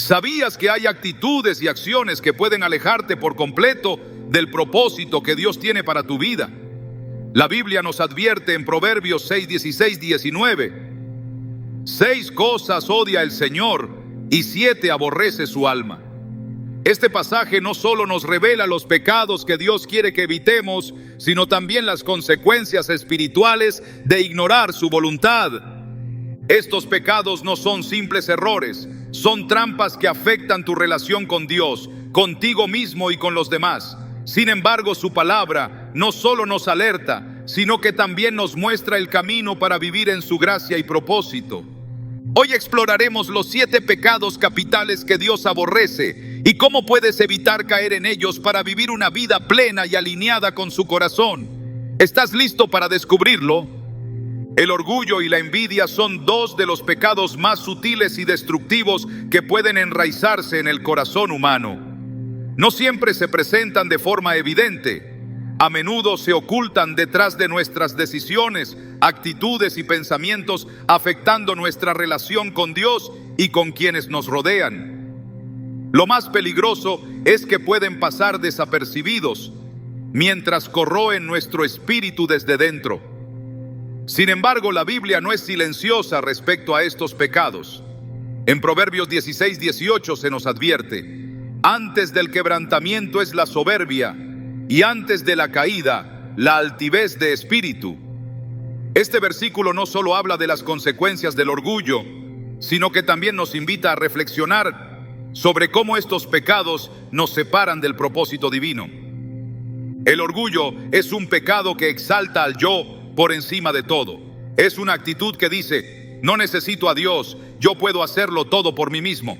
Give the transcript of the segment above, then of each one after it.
¿Sabías que hay actitudes y acciones que pueden alejarte por completo del propósito que Dios tiene para tu vida? La Biblia nos advierte en Proverbios 6, 16, 19. 6 cosas odia el Señor y 7 aborrece su alma. Este pasaje no solo nos revela los pecados que Dios quiere que evitemos, sino también las consecuencias espirituales de ignorar su voluntad. Estos pecados no son simples errores, son trampas que afectan tu relación con Dios, contigo mismo y con los demás. Sin embargo, su palabra no solo nos alerta, sino que también nos muestra el camino para vivir en su gracia y propósito. Hoy exploraremos los 7 pecados capitales que Dios aborrece y cómo puedes evitar caer en ellos para vivir una vida plena y alineada con su corazón. ¿Estás listo para descubrirlo? El orgullo y la envidia son 2 de los pecados más sutiles y destructivos que pueden enraizarse en el corazón humano. No siempre se presentan de forma evidente. A menudo se ocultan detrás de nuestras decisiones, actitudes y pensamientos, afectando nuestra relación con Dios y con quienes nos rodean. Lo más peligroso es que pueden pasar desapercibidos mientras corroen nuestro espíritu desde dentro. Sin embargo, la Biblia no es silenciosa respecto a estos pecados. En Proverbios 16, 18 se nos advierte: antes del quebrantamiento es la soberbia, y antes de la caída, la altivez de espíritu. Este versículo no solo habla de las consecuencias del orgullo, sino que también nos invita a reflexionar sobre cómo estos pecados nos separan del propósito divino. El orgullo es un pecado que exalta al yo por encima de todo. Es una actitud que dice: no necesito a Dios, yo puedo hacerlo todo por mí mismo.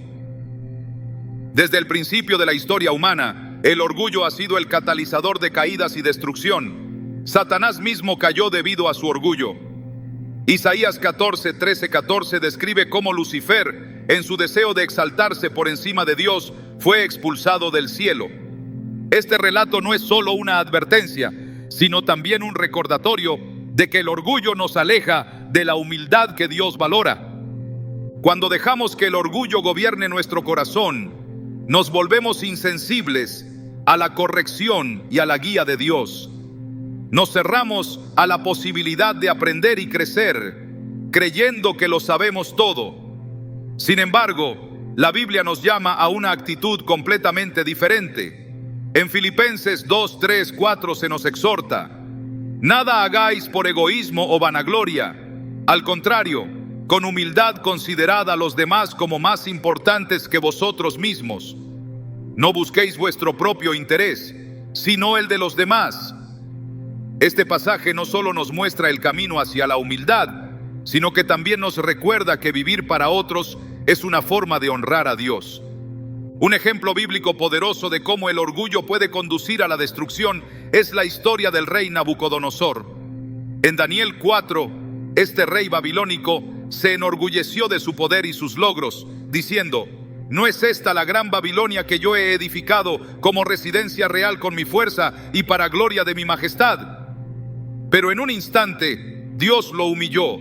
Desde el principio de la historia humana, el orgullo ha sido el catalizador de caídas y destrucción. Satanás mismo cayó debido a su orgullo. Isaías 14, 13, 14 describe cómo Lucifer, en su deseo de exaltarse por encima de Dios, fue expulsado del cielo. Este relato no es solo una advertencia, sino también un recordatorio de que el orgullo nos aleja de la humildad que Dios valora. Cuando dejamos que el orgullo gobierne nuestro corazón, nos volvemos insensibles a la corrección y a la guía de Dios. Nos cerramos a la posibilidad de aprender y crecer, creyendo que lo sabemos todo. Sin embargo, la Biblia nos llama a una actitud completamente diferente. En Filipenses 2, 3, 4 se nos exhorta: nada hagáis por egoísmo o vanagloria. Al contrario, con humildad considerad a los demás como más importantes que vosotros mismos. No busquéis vuestro propio interés, sino el de los demás. Este pasaje no solo nos muestra el camino hacia la humildad, sino que también nos recuerda que vivir para otros es una forma de honrar a Dios. Un ejemplo bíblico poderoso de cómo el orgullo puede conducir a la destrucción es la historia del rey Nabucodonosor. En Daniel 4, este rey babilónico se enorgulleció de su poder y sus logros, diciendo: ¿no es esta la gran Babilonia que yo he edificado como residencia real con mi fuerza y para gloria de mi majestad? Pero en un instante Dios lo humilló,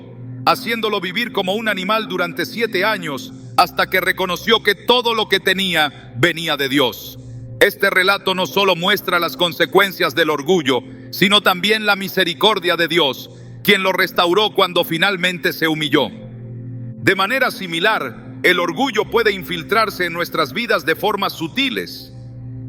haciéndolo vivir como un animal durante 7 años, hasta que reconoció que todo lo que tenía venía de Dios. Este relato no solo muestra las consecuencias del orgullo, sino también la misericordia de Dios, quien lo restauró cuando finalmente se humilló. De manera similar, el orgullo puede infiltrarse en nuestras vidas de formas sutiles.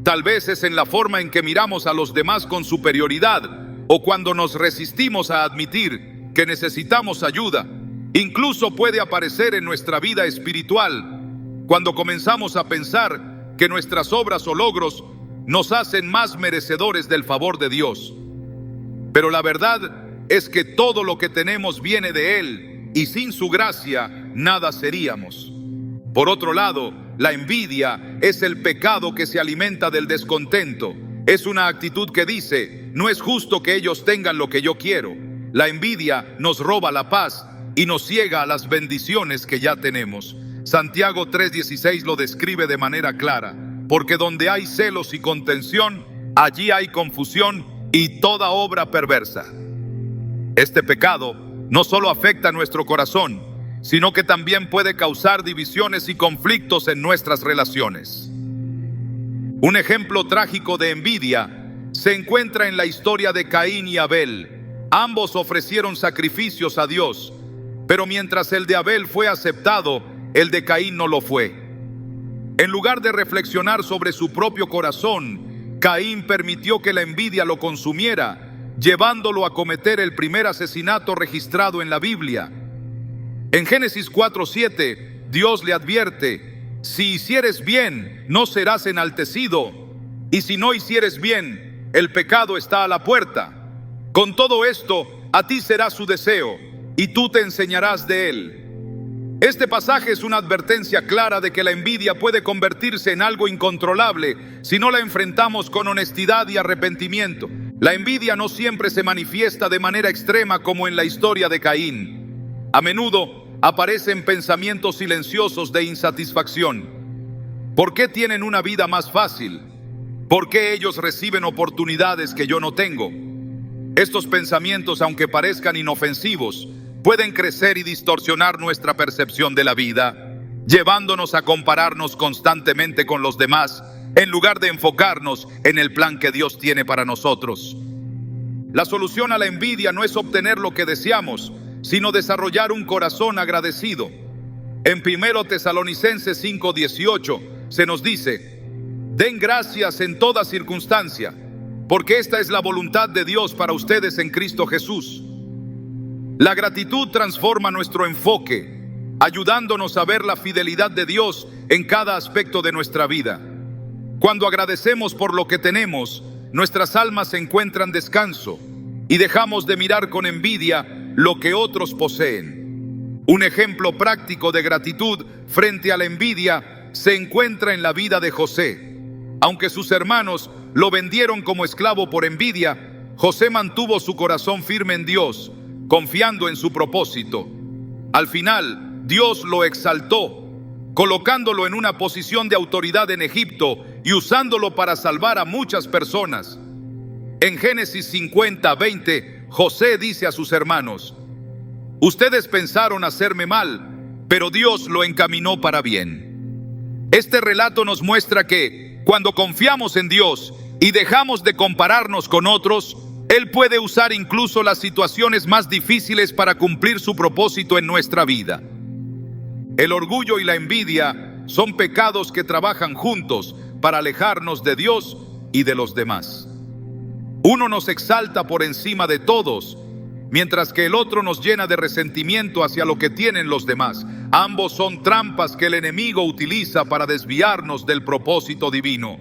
Tal vez es en la forma en que miramos a los demás con superioridad, o cuando nos resistimos a admitir que necesitamos ayuda. Incluso puede aparecer en nuestra vida espiritual, cuando comenzamos a pensar que nuestras obras o logros nos hacen más merecedores del favor de Dios. Pero la verdad es que todo lo que tenemos viene de Él, y sin su gracia nada seríamos. Por otro lado, la envidia es el pecado que se alimenta del descontento. Es una actitud que dice: no es justo que ellos tengan lo que yo quiero. La envidia nos roba la paz y nos ciega a las bendiciones que ya tenemos. Santiago 3:16 lo describe de manera clara: porque donde hay celos y contención, allí hay confusión y toda obra perversa. Este pecado no solo afecta nuestro corazón, sino que también puede causar divisiones y conflictos en nuestras relaciones. Un ejemplo trágico de envidia se encuentra en la historia de Caín y Abel. Ambos ofrecieron sacrificios a Dios, pero mientras el de Abel fue aceptado, el de Caín no lo fue. En lugar de reflexionar sobre su propio corazón, Caín permitió que la envidia lo consumiera, llevándolo a cometer el primer asesinato registrado en la Biblia. En Génesis 4:7, Dios le advierte: si hicieres bien, no serás enaltecido, y si no hicieres bien, el pecado está a la puerta. Con todo esto, a ti será su deseo, y tú te enseñarás de él. Este pasaje es una advertencia clara de que la envidia puede convertirse en algo incontrolable si no la enfrentamos con honestidad y arrepentimiento. La envidia no siempre se manifiesta de manera extrema como en la historia de Caín. A menudo aparecen pensamientos silenciosos de insatisfacción. ¿Por qué tienen una vida más fácil? ¿Por qué ellos reciben oportunidades que yo no tengo? Estos pensamientos, aunque parezcan inofensivos, pueden crecer y distorsionar nuestra percepción de la vida, llevándonos a compararnos constantemente con los demás, en lugar de enfocarnos en el plan que Dios tiene para nosotros. La solución a la envidia no es obtener lo que deseamos, sino desarrollar un corazón agradecido. En 1 Tesalonicenses 5:18 se nos dice: den gracias en toda circunstancia, porque esta es la voluntad de Dios para ustedes en Cristo Jesús. La gratitud transforma nuestro enfoque, ayudándonos a ver la fidelidad de Dios en cada aspecto de nuestra vida. Cuando agradecemos por lo que tenemos, nuestras almas encuentran descanso y dejamos de mirar con envidia lo que otros poseen. Un ejemplo práctico de gratitud frente a la envidia se encuentra en la vida de José. Aunque sus hermanos lo vendieron como esclavo por envidia, José mantuvo su corazón firme en Dios, confiando en su propósito. Al final, Dios lo exaltó, colocándolo en una posición de autoridad en Egipto y usándolo para salvar a muchas personas. En Génesis 50:20, José dice a sus hermanos: ustedes pensaron hacerme mal, pero Dios lo encaminó para bien. Este relato nos muestra que cuando confiamos en Dios y dejamos de compararnos con otros, Él puede usar incluso las situaciones más difíciles para cumplir su propósito en nuestra vida. El orgullo y la envidia son pecados que trabajan juntos para alejarnos de Dios y de los demás. Uno nos exalta por encima de todos, mientras que el otro nos llena de resentimiento hacia lo que tienen los demás. Ambos son trampas que el enemigo utiliza para desviarnos del propósito divino.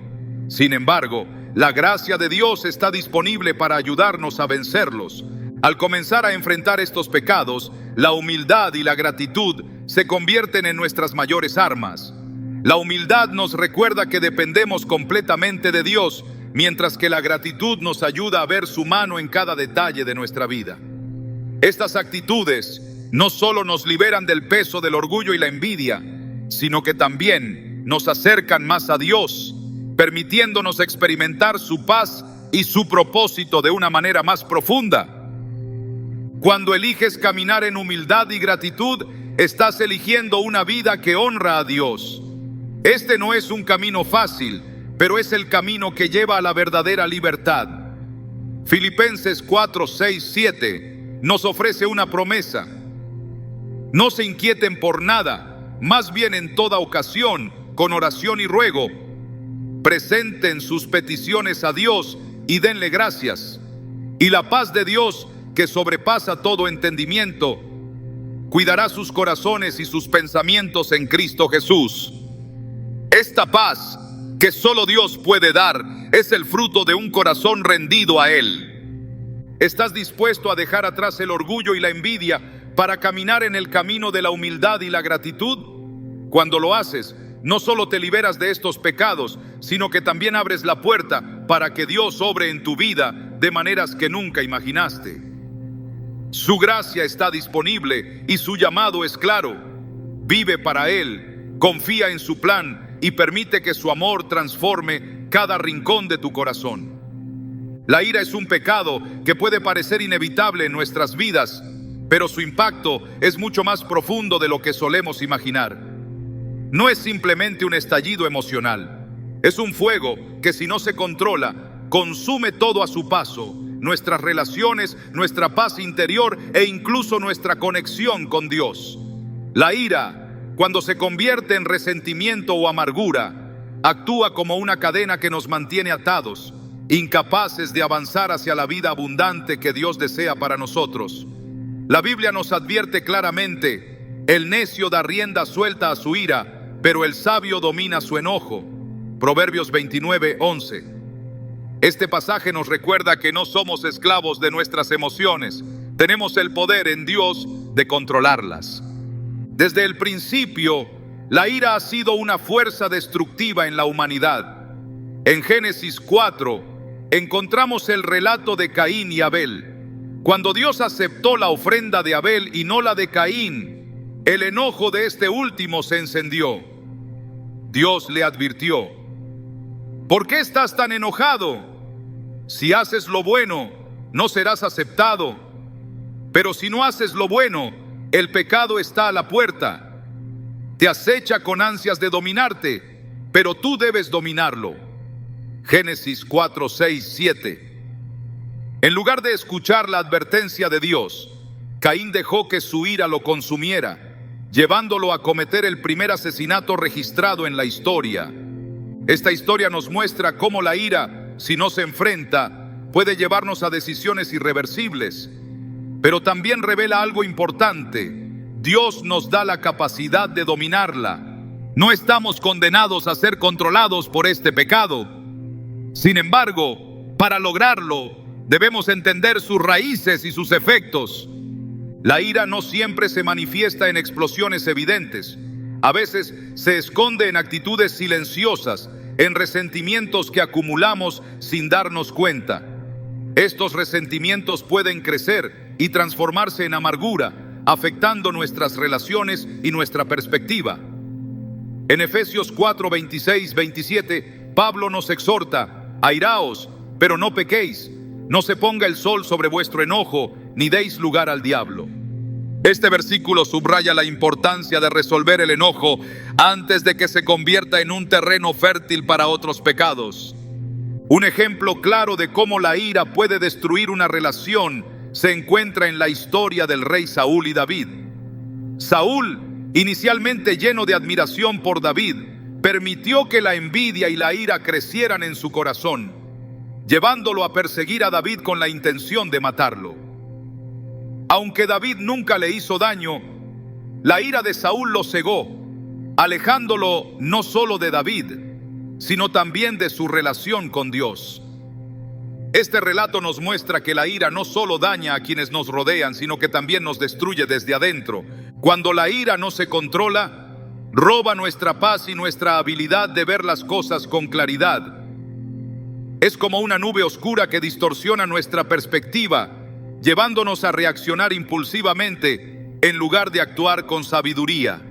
Sin embargo, la gracia de Dios está disponible para ayudarnos a vencerlos. Al comenzar a enfrentar estos pecados, la humildad y la gratitud se convierten en nuestras mayores armas. La humildad nos recuerda que dependemos completamente de Dios, mientras que la gratitud nos ayuda a ver su mano en cada detalle de nuestra vida. Estas actitudes no solo nos liberan del peso del orgullo y la envidia, sino que también nos acercan más a Dios, permitiéndonos experimentar su paz y su propósito de una manera más profunda. Cuando eliges caminar en humildad y gratitud, estás eligiendo una vida que honra a Dios. Este no es un camino fácil, pero es el camino que lleva a la verdadera libertad. Filipenses 4:6-7 nos ofrece una promesa: no se inquieten por nada, más bien en toda ocasión, con oración y ruego, presenten sus peticiones a Dios y denle gracias. Y la paz de Dios, que sobrepasa todo entendimiento, cuidará sus corazones y sus pensamientos en Cristo Jesús. Esta paz que solo Dios puede dar es el fruto de un corazón rendido a Él. ¿Estás dispuesto a dejar atrás el orgullo y la envidia para caminar en el camino de la humildad y la gratitud? Cuando lo haces, no solo te liberas de estos pecados, sino que también abres la puerta para que Dios obre en tu vida de maneras que nunca imaginaste. Su gracia está disponible y su llamado es claro. Vive para Él, confía en su plan y permite que su amor transforme cada rincón de tu corazón. La ira es un pecado que puede parecer inevitable en nuestras vidas, pero su impacto es mucho más profundo de lo que solemos imaginar. No es simplemente un estallido emocional, es un fuego que, si no se controla, consume todo a su paso: nuestras relaciones, nuestra paz interior e incluso nuestra conexión con Dios. La ira, cuando se convierte en resentimiento o amargura, actúa como una cadena que nos mantiene atados, incapaces de avanzar hacia la vida abundante que Dios desea para nosotros. La Biblia nos advierte claramente: el necio da rienda suelta a su ira, pero el sabio domina su enojo. Proverbios 29:11. Este pasaje nos recuerda que no somos esclavos de nuestras emociones. Tenemos el poder en Dios de controlarlas. Desde el principio, la ira ha sido una fuerza destructiva en la humanidad. En Génesis 4, encontramos el relato de Caín y Abel. Cuando Dios aceptó la ofrenda de Abel y no la de Caín, el enojo de este último se encendió. Dios le advirtió: ¿por qué estás tan enojado? Si haces lo bueno, no serás aceptado. Pero si no haces lo bueno, el pecado está a la puerta. Te acecha con ansias de dominarte, pero tú debes dominarlo. Génesis 4, 6, 7. En lugar de escuchar la advertencia de Dios, Caín dejó que su ira lo consumiera, llevándolo a cometer el primer asesinato registrado en la historia. Esta historia nos muestra cómo la ira, si no se enfrenta, puede llevarnos a decisiones irreversibles. Pero también revela algo importante: Dios nos da la capacidad de dominarla. No estamos condenados a ser controlados por este pecado. Sin embargo, para lograrlo, debemos entender sus raíces y sus efectos. La ira no siempre se manifiesta en explosiones evidentes. A veces se esconde en actitudes silenciosas, en resentimientos que acumulamos sin darnos cuenta. Estos resentimientos pueden crecer y transformarse en amargura, afectando nuestras relaciones y nuestra perspectiva. En Efesios 4, 26, 27, Pablo nos exhorta: airaos, pero no pequéis. No se ponga el sol sobre vuestro enojo, ni deis lugar al diablo. Este versículo subraya la importancia de resolver el enojo antes de que se convierta en un terreno fértil para otros pecados. Un ejemplo claro de cómo la ira puede destruir una relación se encuentra en la historia del rey Saúl y David. Saúl, inicialmente lleno de admiración por David, permitió que la envidia y la ira crecieran en su corazón, llevándolo a perseguir a David con la intención de matarlo. Aunque David nunca le hizo daño, la ira de Saúl lo cegó, alejándolo no solo de David, sino también de su relación con Dios. Este relato nos muestra que la ira no solo daña a quienes nos rodean, sino que también nos destruye desde adentro. Cuando la ira no se controla, roba nuestra paz y nuestra habilidad de ver las cosas con claridad. Es como una nube oscura que distorsiona nuestra perspectiva, llevándonos a reaccionar impulsivamente en lugar de actuar con sabiduría.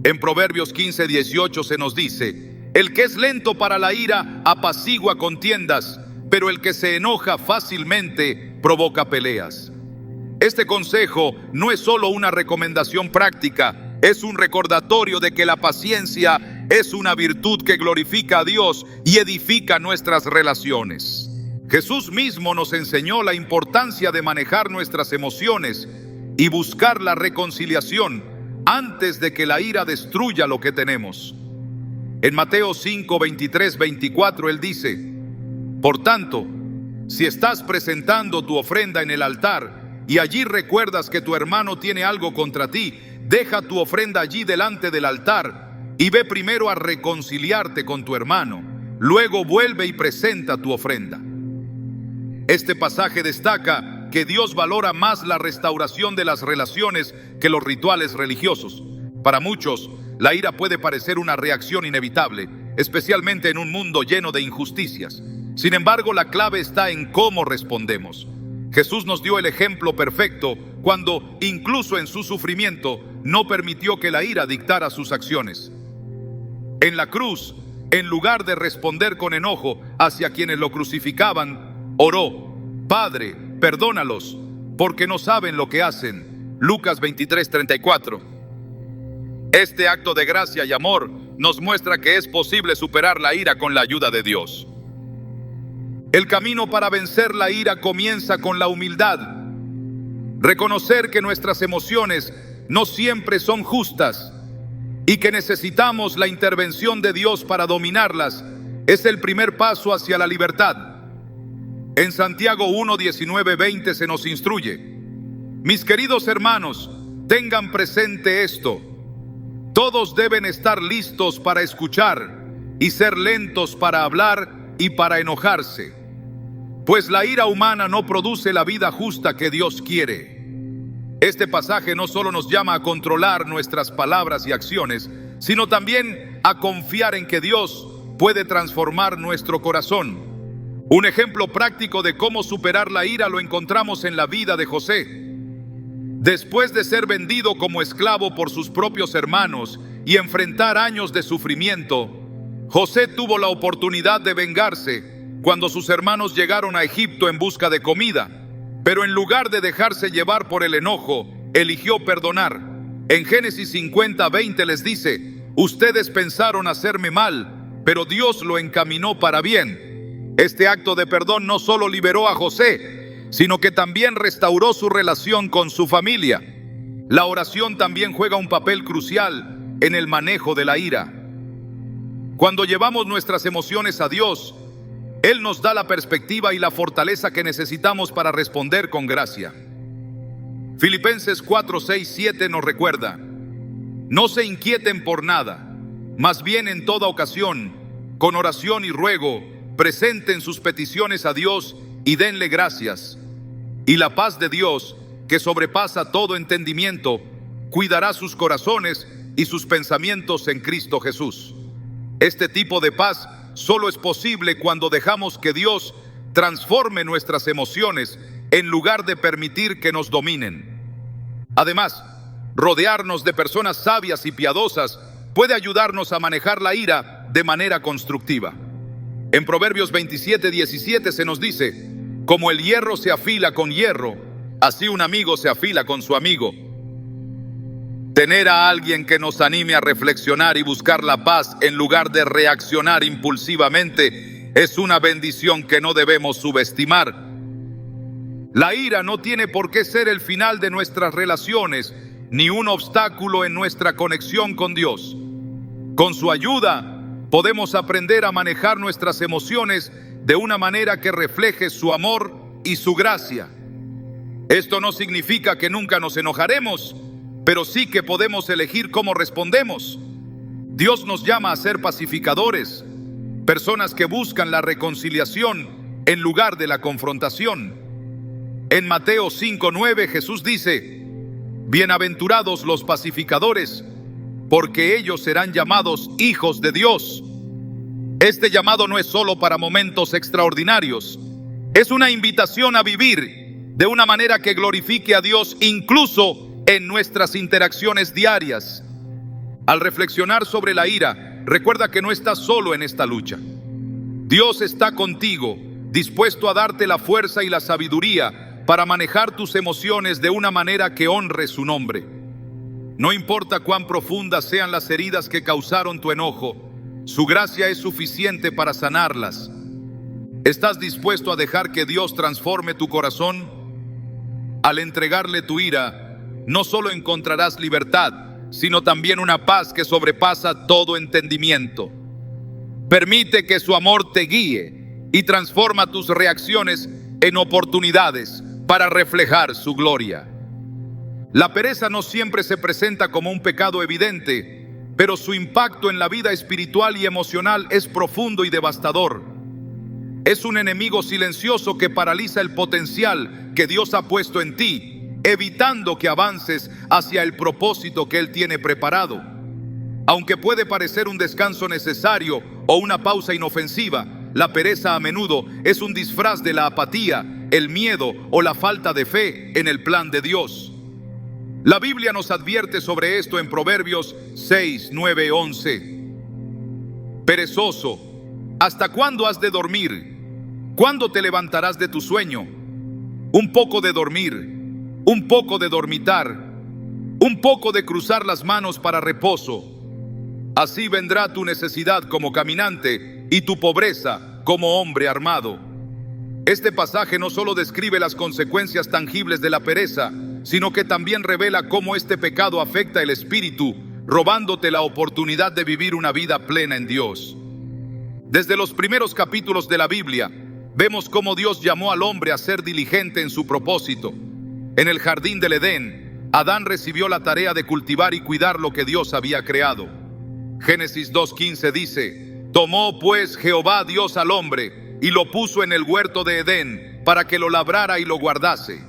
En Proverbios 15, 18 se nos dice: el que es lento para la ira apacigua contiendas, pero el que se enoja fácilmente provoca peleas. Este consejo no es solo una recomendación práctica, es un recordatorio de que la paciencia es una virtud que glorifica a Dios y edifica nuestras relaciones. Jesús mismo nos enseñó la importancia de manejar nuestras emociones y buscar la reconciliación antes de que la ira destruya lo que tenemos. En Mateo 5, 23, 24, Él dice: por tanto, si estás presentando tu ofrenda en el altar y allí recuerdas que tu hermano tiene algo contra ti, deja tu ofrenda allí delante del altar y ve primero a reconciliarte con tu hermano. Luego vuelve y presenta tu ofrenda. Este pasaje destaca que Dios valora más la restauración de las relaciones que los rituales religiosos. Para muchos, la ira puede parecer una reacción inevitable, especialmente en un mundo lleno de injusticias. Sin embargo, la clave está en cómo respondemos. Jesús nos dio el ejemplo perfecto cuando, incluso en su sufrimiento, no permitió que la ira dictara sus acciones. En la cruz, en lugar de responder con enojo hacia quienes lo crucificaban, oró: Padre, perdónalos, porque no saben lo que hacen. Lucas 23:34. Este acto de gracia y amor nos muestra que es posible superar la ira con la ayuda de Dios. El camino para vencer la ira comienza con la humildad. Reconocer que nuestras emociones no siempre son justas y que necesitamos la intervención de Dios para dominarlas es el primer paso hacia la libertad. En Santiago 1:19-20 se nos instruye: mis queridos hermanos, tengan presente esto. Todos deben estar listos para escuchar y ser lentos para hablar y para enojarse, pues la ira humana no produce la vida justa que Dios quiere. Este pasaje no solo nos llama a controlar nuestras palabras y acciones, sino también a confiar en que Dios puede transformar nuestro corazón. Un ejemplo práctico de cómo superar la ira lo encontramos en la vida de José. Después de ser vendido como esclavo por sus propios hermanos y enfrentar años de sufrimiento, José tuvo la oportunidad de vengarse cuando sus hermanos llegaron a Egipto en busca de comida, pero en lugar de dejarse llevar por el enojo, eligió perdonar. En Génesis 50:20 les dice: ustedes pensaron hacerme mal, pero Dios lo encaminó para bien. Este acto de perdón no solo liberó a José, sino que también restauró su relación con su familia. La oración también juega un papel crucial en el manejo de la ira. Cuando llevamos nuestras emociones a Dios, Él nos da la perspectiva y la fortaleza que necesitamos para responder con gracia. Filipenses 4:6-7 nos recuerda: no se inquieten por nada, más bien en toda ocasión, con oración y ruego, presenten sus peticiones a Dios y denle gracias. Y la paz de Dios, que sobrepasa todo entendimiento, cuidará sus corazones y sus pensamientos en Cristo Jesús. Este tipo de paz solo es posible cuando dejamos que Dios transforme nuestras emociones en lugar de permitir que nos dominen. Además, rodearnos de personas sabias y piadosas puede ayudarnos a manejar la ira de manera constructiva. En Proverbios 27:17 se nos dice: como el hierro se afila con hierro, así un amigo se afila con su amigo. Tener a alguien que nos anime a reflexionar y buscar la paz en lugar de reaccionar impulsivamente es una bendición que no debemos subestimar. La ira no tiene por qué ser el final de nuestras relaciones, ni un obstáculo en nuestra conexión con Dios. Con su ayuda, podemos aprender a manejar nuestras emociones de una manera que refleje su amor y su gracia. Esto no significa que nunca nos enojaremos, pero sí que podemos elegir cómo respondemos. Dios nos llama a ser pacificadores, personas que buscan la reconciliación en lugar de la confrontación. En Mateo 5:9 Jesús dice: bienaventurados los pacificadores, porque ellos serán llamados hijos de Dios. Este llamado no es solo para momentos extraordinarios, es una invitación a vivir de una manera que glorifique a Dios incluso en nuestras interacciones diarias. Al reflexionar sobre la ira, recuerda que no estás solo en esta lucha. Dios está contigo, dispuesto a darte la fuerza y la sabiduría para manejar tus emociones de una manera que honre su nombre. No importa cuán profundas sean las heridas que causaron tu enojo, su gracia es suficiente para sanarlas. ¿Estás dispuesto a dejar que Dios transforme tu corazón? Al entregarle tu ira, no solo encontrarás libertad, sino también una paz que sobrepasa todo entendimiento. Permite que su amor te guíe y transforma tus reacciones en oportunidades para reflejar su gloria. La pereza no siempre se presenta como un pecado evidente, pero su impacto en la vida espiritual y emocional es profundo y devastador. Es un enemigo silencioso que paraliza el potencial que Dios ha puesto en ti, evitando que avances hacia el propósito que Él tiene preparado. Aunque puede parecer un descanso necesario o una pausa inofensiva, la pereza a menudo es un disfraz de la apatía, el miedo o la falta de fe en el plan de Dios. La Biblia nos advierte sobre esto en Proverbios 6, 9, 11. Perezoso, ¿hasta cuándo has de dormir? ¿Cuándo te levantarás de tu sueño? Un poco de dormir un poco de dormitar, un poco de cruzar las manos para reposo. Así vendrá tu necesidad como caminante y tu pobreza como hombre armado. Este pasaje no solo describe las consecuencias tangibles de la pereza, sino que también revela cómo este pecado afecta el espíritu, robándote la oportunidad de vivir una vida plena en Dios. Desde los primeros capítulos de la Biblia, vemos cómo Dios llamó al hombre a ser diligente en su propósito. En el jardín del Edén, Adán recibió la tarea de cultivar y cuidar lo que Dios había creado. Génesis 2:15 dice: tomó pues Jehová Dios al hombre y lo puso en el huerto de Edén para que lo labrara y lo guardase.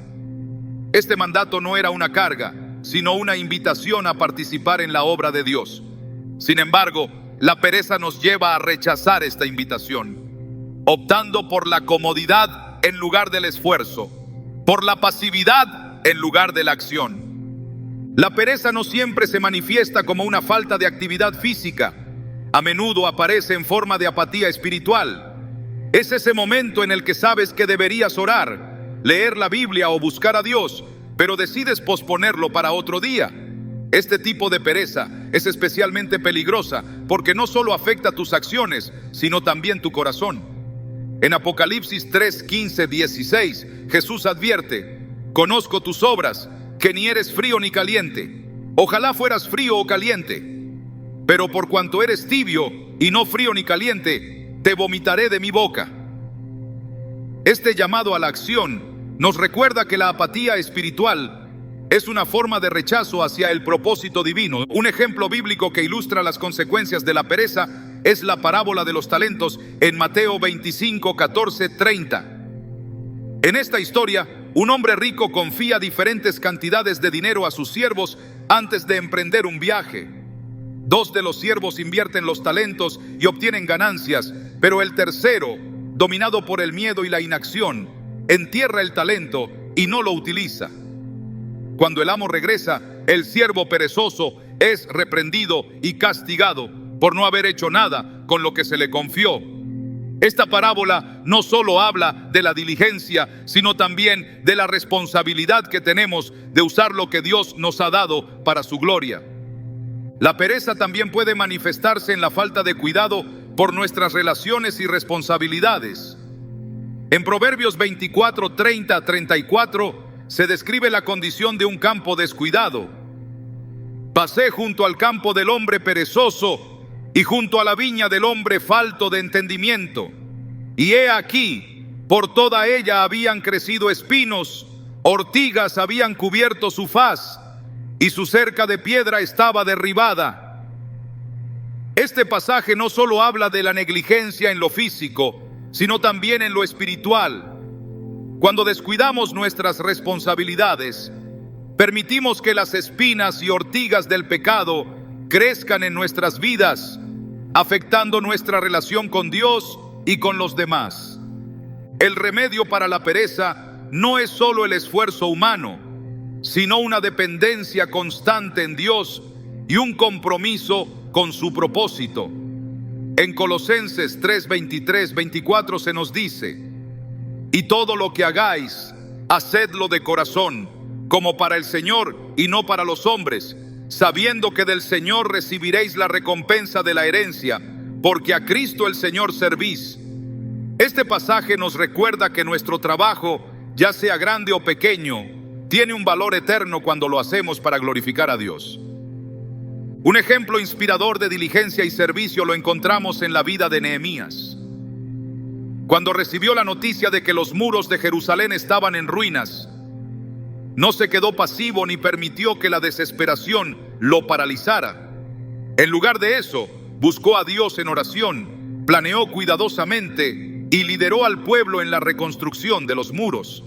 Este mandato no era una carga, sino una invitación a participar en la obra de Dios. Sin embargo, la pereza nos lleva a rechazar esta invitación, optando por la comodidad en lugar del esfuerzo, por la pasividad en lugar de la acción. La pereza no siempre se manifiesta como una falta de actividad física. A menudo aparece en forma de apatía espiritual. Es ese momento en el que sabes que deberías orar, leer la Biblia o buscar a Dios, pero decides posponerlo para otro día. Este tipo de pereza es especialmente peligrosa porque no solo afecta tus acciones, sino también tu corazón. En Apocalipsis 3:15-16, Jesús advierte: conozco tus obras, que ni eres frío ni caliente. Ojalá fueras frío o caliente. Pero por cuanto eres tibio y no frío ni caliente, te vomitaré de mi boca. Este llamado a la acción nos recuerda que la apatía espiritual es una forma de rechazo hacia el propósito divino. Un ejemplo bíblico que ilustra las consecuencias de la pereza es la parábola de los talentos en Mateo 25:14-30. En esta historia, un hombre rico confía diferentes cantidades de dinero a sus siervos antes de emprender un viaje. 2 de los siervos invierten los talentos y obtienen ganancias, pero el tercero, dominado por el miedo y la inacción, entierra el talento y no lo utiliza. Cuando el amo regresa, el siervo perezoso es reprendido y castigado por no haber hecho nada con lo que se le confió. Esta parábola no solo habla de la diligencia, sino también de la responsabilidad que tenemos de usar lo que Dios nos ha dado para su gloria. La pereza también puede manifestarse en la falta de cuidado por nuestras relaciones y responsabilidades. En Proverbios 24:30-34 se describe la condición de un campo descuidado. Pasé junto al campo del hombre perezoso y junto a la viña del hombre falto de entendimiento. Y he aquí, por toda ella habían crecido espinos, ortigas habían cubierto su faz, y su cerca de piedra estaba derribada. Este pasaje no solo habla de la negligencia en lo físico, sino también en lo espiritual. Cuando descuidamos nuestras responsabilidades, permitimos que las espinas y ortigas del pecado crezcan en nuestras vidas, afectando nuestra relación con Dios y con los demás. El remedio para la pereza no es solo el esfuerzo humano, sino una dependencia constante en Dios y un compromiso con su propósito. En Colosenses 3:23-24 se nos dice: y todo lo que hagáis, hacedlo de corazón, como para el Señor y no para los hombres, sabiendo que del Señor recibiréis la recompensa de la herencia, porque a Cristo el Señor servís. Este pasaje nos recuerda que nuestro trabajo, ya sea grande o pequeño, tiene un valor eterno cuando lo hacemos para glorificar a Dios. Un ejemplo inspirador de diligencia y servicio lo encontramos en la vida de Nehemías. Cuando recibió la noticia de que los muros de Jerusalén estaban en ruinas, no se quedó pasivo ni permitió que la desesperación lo paralizara. En lugar de eso, buscó a Dios en oración, planeó cuidadosamente y lideró al pueblo en la reconstrucción de los muros.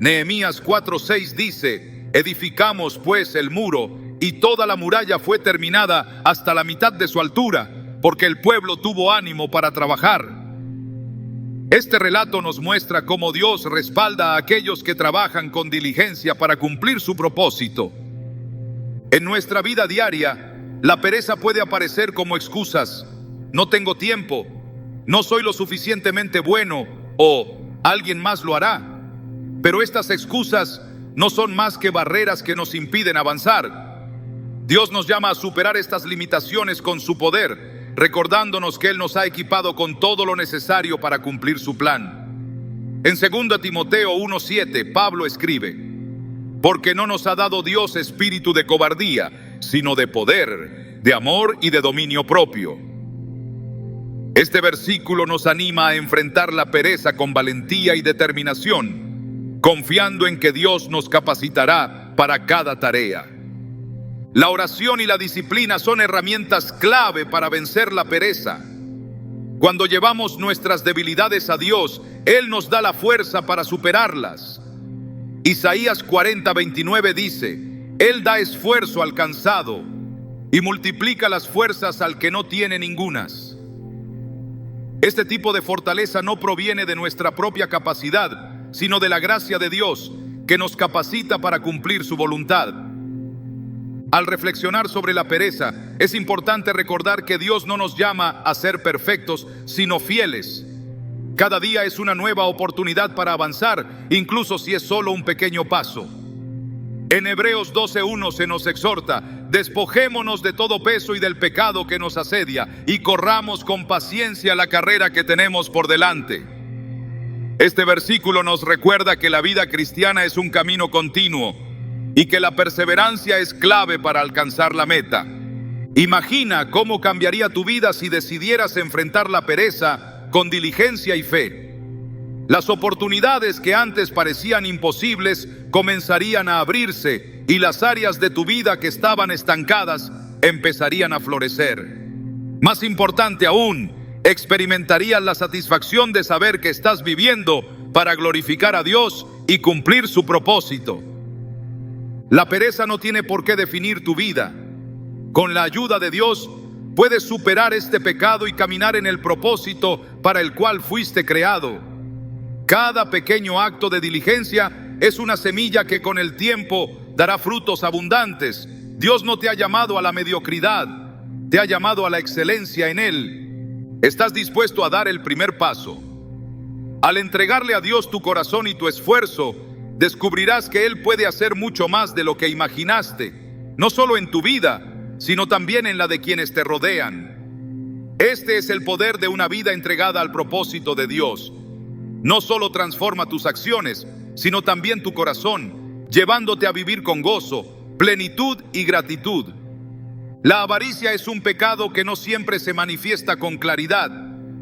Nehemías 4:6 dice: edificamos pues el muro, y toda la muralla fue terminada hasta la mitad de su altura, porque el pueblo tuvo ánimo para trabajar. Este relato nos muestra cómo Dios respalda a aquellos que trabajan con diligencia para cumplir su propósito. En nuestra vida diaria, la pereza puede aparecer como excusas: no tengo tiempo, no soy lo suficientemente bueno, o alguien más lo hará. Pero estas excusas no son más que barreras que nos impiden avanzar. Dios nos llama a superar estas limitaciones con su poder, recordándonos que Él nos ha equipado con todo lo necesario para cumplir su plan. En 2 Timoteo 1:7, Pablo escribe: porque no nos ha dado Dios espíritu de cobardía, sino de poder, de amor y de dominio propio. Este versículo nos anima a enfrentar la pereza con valentía y determinación, confiando en que Dios nos capacitará para cada tarea. La oración y la disciplina son herramientas clave para vencer la pereza. Cuando llevamos nuestras debilidades a Dios, Él nos da la fuerza para superarlas. Isaías 40:29 dice: Él da esfuerzo al cansado y multiplica las fuerzas al que no tiene ningunas. Este tipo de fortaleza no proviene de nuestra propia capacidad, sino de la gracia de Dios, que nos capacita para cumplir su voluntad. Al reflexionar sobre la pereza, es importante recordar que Dios no nos llama a ser perfectos, sino fieles. Cada día es una nueva oportunidad para avanzar, incluso si es solo un pequeño paso. En Hebreos 12:1 se nos exhorta: despojémonos de todo peso y del pecado que nos asedia, y corramos con paciencia la carrera que tenemos por delante. Este versículo nos recuerda que la vida cristiana es un camino continuo y que la perseverancia es clave para alcanzar la meta. Imagina cómo cambiaría tu vida si decidieras enfrentar la pereza con diligencia y fe. Las oportunidades que antes parecían imposibles comenzarían a abrirse y las áreas de tu vida que estaban estancadas empezarían a florecer. Más importante aún, experimentarías la satisfacción de saber que estás viviendo para glorificar a Dios y cumplir su propósito. La pereza no tiene por qué definir tu vida. Con la ayuda de Dios, puedes superar este pecado y caminar en el propósito para el cual fuiste creado. Cada pequeño acto de diligencia es una semilla que con el tiempo dará frutos abundantes. Dios no te ha llamado a la mediocridad, te ha llamado a la excelencia en Él. ¿Estás dispuesto a dar el primer paso? Al entregarle a Dios tu corazón y tu esfuerzo, descubrirás que Él puede hacer mucho más de lo que imaginaste, no solo en tu vida, sino también en la de quienes te rodean. Este es el poder de una vida entregada al propósito de Dios. No solo transforma tus acciones, sino también tu corazón, llevándote a vivir con gozo, plenitud y gratitud. La avaricia es un pecado que no siempre se manifiesta con claridad.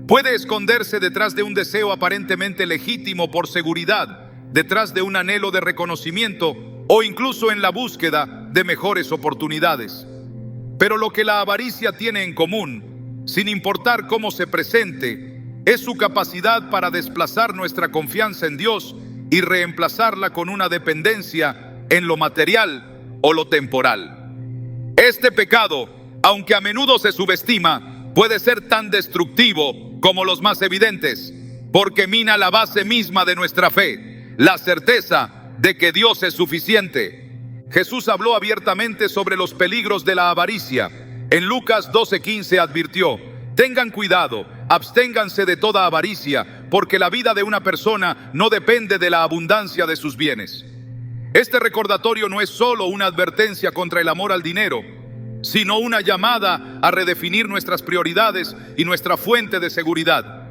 Puede esconderse detrás de un deseo aparentemente legítimo por seguridad, detrás de un anhelo de reconocimiento o incluso en la búsqueda de mejores oportunidades. Pero lo que la avaricia tiene en común, sin importar cómo se presente, es su capacidad para desplazar nuestra confianza en Dios y reemplazarla con una dependencia en lo material o lo temporal. Este pecado, aunque a menudo se subestima, puede ser tan destructivo como los más evidentes, porque mina la base misma de nuestra fe, la certeza de que Dios es suficiente. Jesús habló abiertamente sobre los peligros de la avaricia. En Lucas 12:15 advirtió: tengan cuidado, absténganse de toda avaricia, porque la vida de una persona no depende de la abundancia de sus bienes. Este recordatorio no es solo una advertencia contra el amor al dinero, sino una llamada a redefinir nuestras prioridades y nuestra fuente de seguridad.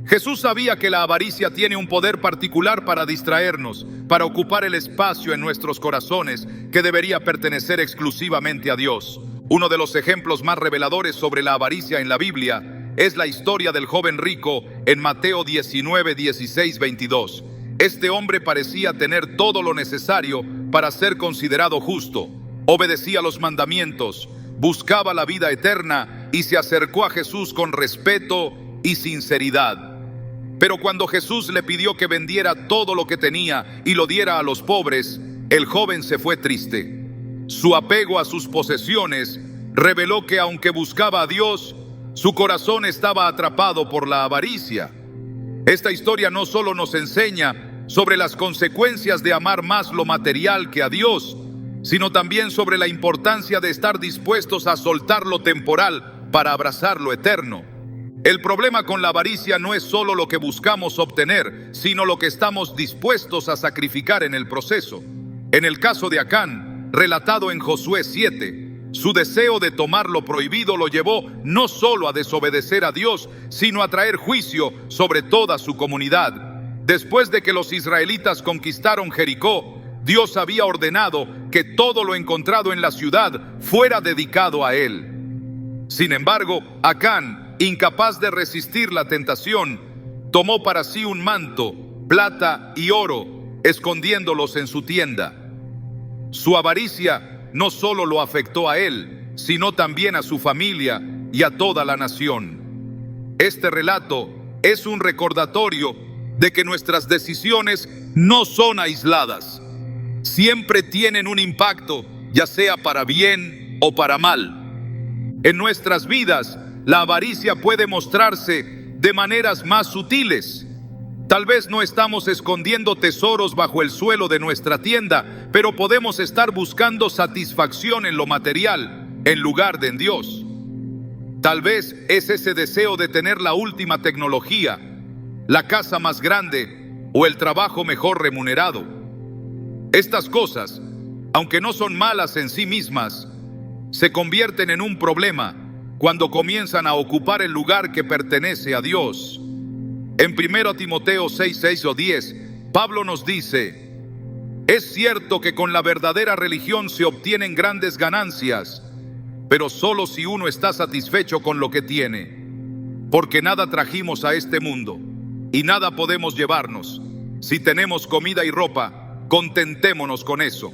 Jesús sabía que la avaricia tiene un poder particular para distraernos, para ocupar el espacio en nuestros corazones que debería pertenecer exclusivamente a Dios. Uno de los ejemplos más reveladores sobre la avaricia en la Biblia es la historia del joven rico en Mateo 19, 16, 22. Este hombre parecía tener todo lo necesario para ser considerado justo. Obedecía los mandamientos, buscaba la vida eterna y se acercó a Jesús con respeto y sinceridad. Pero cuando Jesús le pidió que vendiera todo lo que tenía y lo diera a los pobres, el joven se fue triste. Su apego a sus posesiones reveló que aunque buscaba a Dios, su corazón estaba atrapado por la avaricia. Esta historia no solo nos enseña sobre las consecuencias de amar más lo material que a Dios, sino también sobre la importancia de estar dispuestos a soltar lo temporal para abrazar lo eterno. El problema con la avaricia no es solo lo que buscamos obtener, sino lo que estamos dispuestos a sacrificar en el proceso. En el caso de Acán, relatado en Josué 7, su deseo de tomar lo prohibido lo llevó no solo a desobedecer a Dios, sino a traer juicio sobre toda su comunidad. Después de que los israelitas conquistaron Jericó, Dios había ordenado que todo lo encontrado en la ciudad fuera dedicado a él. Sin embargo, Acán, incapaz de resistir la tentación, tomó para sí un manto, plata y oro, escondiéndolos en su tienda. Su avaricia no solo lo afectó a él, sino también a su familia y a toda la nación. Este relato es un recordatorio de que nuestras decisiones no son aisladas. Siempre tienen un impacto, ya sea para bien o para mal. En nuestras vidas, la avaricia puede mostrarse de maneras más sutiles. Tal vez no estamos escondiendo tesoros bajo el suelo de nuestra tienda, pero podemos estar buscando satisfacción en lo material, en lugar de en Dios. Tal vez es ese deseo de tener la última tecnología, la casa más grande o el trabajo mejor remunerado. Estas cosas, aunque no son malas en sí mismas, se convierten en un problema cuando comienzan a ocupar el lugar que pertenece a Dios. En 1 Timoteo 6, 6 o 10, Pablo nos dice: es cierto que con la verdadera religión se obtienen grandes ganancias, pero solo si uno está satisfecho con lo que tiene. Porque nada trajimos a este mundo y nada podemos llevarnos. Si tenemos comida y ropa, contentémonos con eso.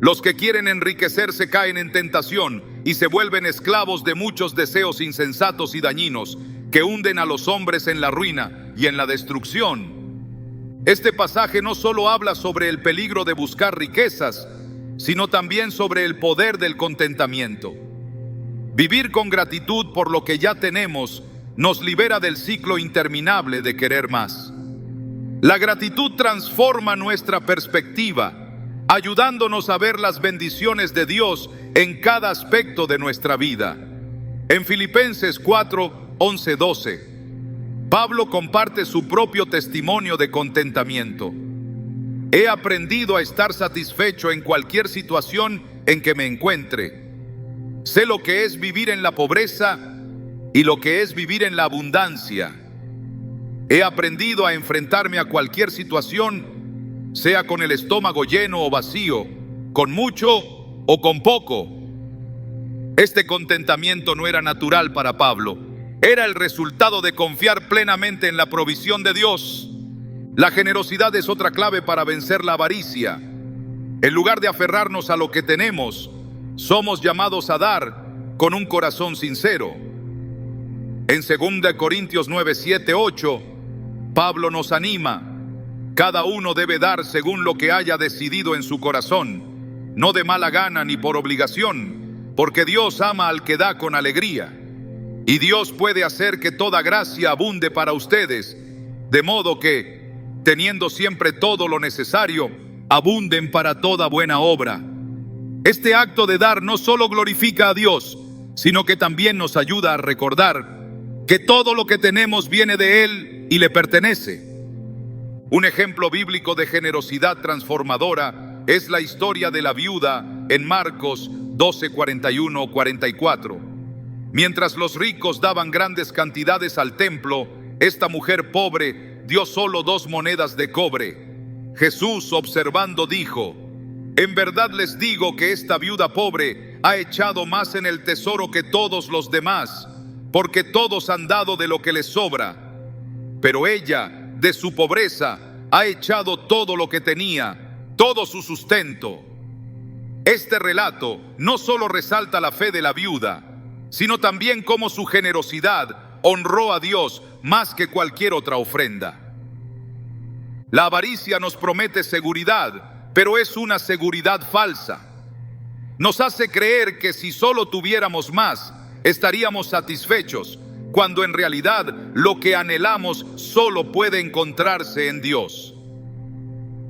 Los que quieren enriquecerse caen en tentación y se vuelven esclavos de muchos deseos insensatos y dañinos que hunden a los hombres en la ruina y en la destrucción. Este pasaje no solo habla sobre el peligro de buscar riquezas, sino también sobre el poder del contentamiento. Vivir con gratitud por lo que ya tenemos nos libera del ciclo interminable de querer más. La gratitud transforma nuestra perspectiva, ayudándonos a ver las bendiciones de Dios en cada aspecto de nuestra vida. En Filipenses 4, 11, 12, Pablo comparte su propio testimonio de contentamiento. He aprendido a estar satisfecho en cualquier situación en que me encuentre. Sé lo que es vivir en la pobreza y lo que es vivir en la abundancia. He aprendido a enfrentarme a cualquier situación, sea con el estómago lleno o vacío, con mucho o con poco. Este contentamiento no era natural para Pablo. Era el resultado de confiar plenamente en la provisión de Dios. La generosidad es otra clave para vencer la avaricia. En lugar de aferrarnos a lo que tenemos, somos llamados a dar con un corazón sincero. En 2 Corintios 9, 7, 8, Pablo nos anima: cada uno debe dar según lo que haya decidido en su corazón, no de mala gana ni por obligación, porque Dios ama al que da con alegría. Y Dios puede hacer que toda gracia abunde para ustedes, de modo que, teniendo siempre todo lo necesario, abunden para toda buena obra. Este acto de dar no solo glorifica a Dios, sino que también nos ayuda a recordar que todo lo que tenemos viene de Él y le pertenece. Un ejemplo bíblico de generosidad transformadora es la historia de la viuda en Marcos 12, 41, 44. Mientras los ricos daban grandes cantidades al templo, esta mujer pobre dio solo 2 monedas de cobre. Jesús, observando, dijo: en verdad les digo que esta viuda pobre ha echado más en el tesoro que todos los demás, porque todos han dado de lo que les sobra. Pero ella, de su pobreza, ha echado todo lo que tenía, todo su sustento. Este relato no solo resalta la fe de la viuda, sino también cómo su generosidad honró a Dios más que cualquier otra ofrenda. La avaricia nos promete seguridad, pero es una seguridad falsa. Nos hace creer que si solo tuviéramos más, estaríamos satisfechos, cuando en realidad lo que anhelamos solo puede encontrarse en Dios.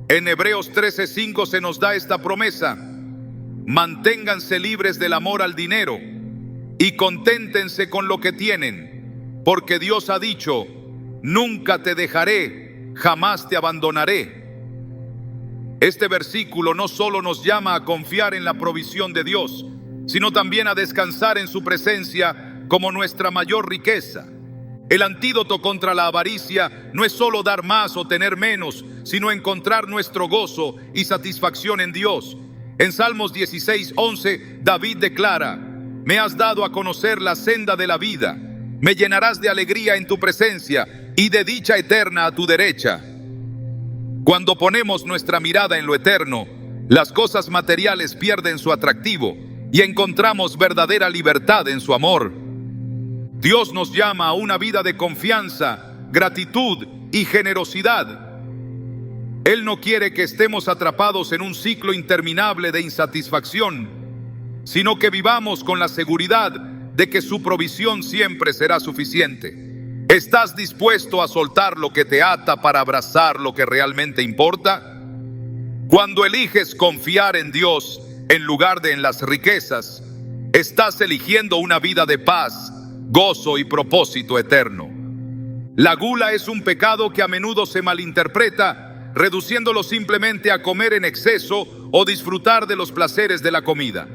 En Hebreos 13:5 se nos da esta promesa: manténganse libres del amor al dinero y conténtense con lo que tienen, porque Dios ha dicho: nunca te dejaré, jamás te abandonaré. Este versículo no solo nos llama a confiar en la provisión de Dios, sino también a descansar en su presencia como nuestra mayor riqueza. El antídoto contra la avaricia no es solo dar más o tener menos, sino encontrar nuestro gozo y satisfacción en Dios. En Salmos 16:11, David declara: me has dado a conocer la senda de la vida, me llenarás de alegría en tu presencia y de dicha eterna a tu derecha. Cuando ponemos nuestra mirada en lo eterno, las cosas materiales pierden su atractivo y encontramos verdadera libertad en su amor. Dios nos llama a una vida de confianza, gratitud y generosidad. Él no quiere que estemos atrapados en un ciclo interminable de insatisfacción, sino que vivamos con la seguridad de que su provisión siempre será suficiente. ¿Estás dispuesto a soltar lo que te ata para abrazar lo que realmente importa? Cuando eliges confiar en Dios en lugar de en las riquezas, estás eligiendo una vida de paz, gozo y propósito eterno. La gula es un pecado que a menudo se malinterpreta, reduciéndolo simplemente a comer en exceso o disfrutar de los placeres de la comida.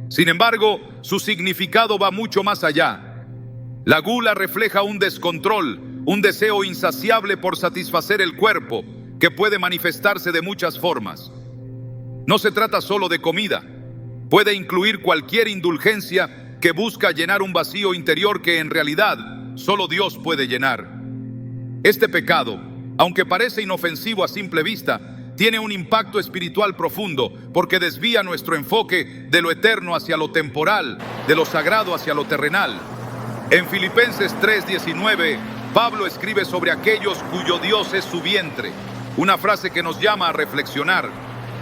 Sin embargo, su significado va mucho más allá. La gula refleja un descontrol, un deseo insaciable por satisfacer el cuerpo, que puede manifestarse de muchas formas. No se trata solo de comida, puede incluir cualquier indulgencia que busca llenar un vacío interior que en realidad solo Dios puede llenar. Este pecado, aunque parece inofensivo a simple vista, tiene un impacto espiritual profundo porque desvía nuestro enfoque de lo eterno hacia lo temporal, de lo sagrado hacia lo terrenal. En Filipenses 3:19, Pablo escribe sobre aquellos cuyo Dios es su vientre, una frase que nos llama a reflexionar.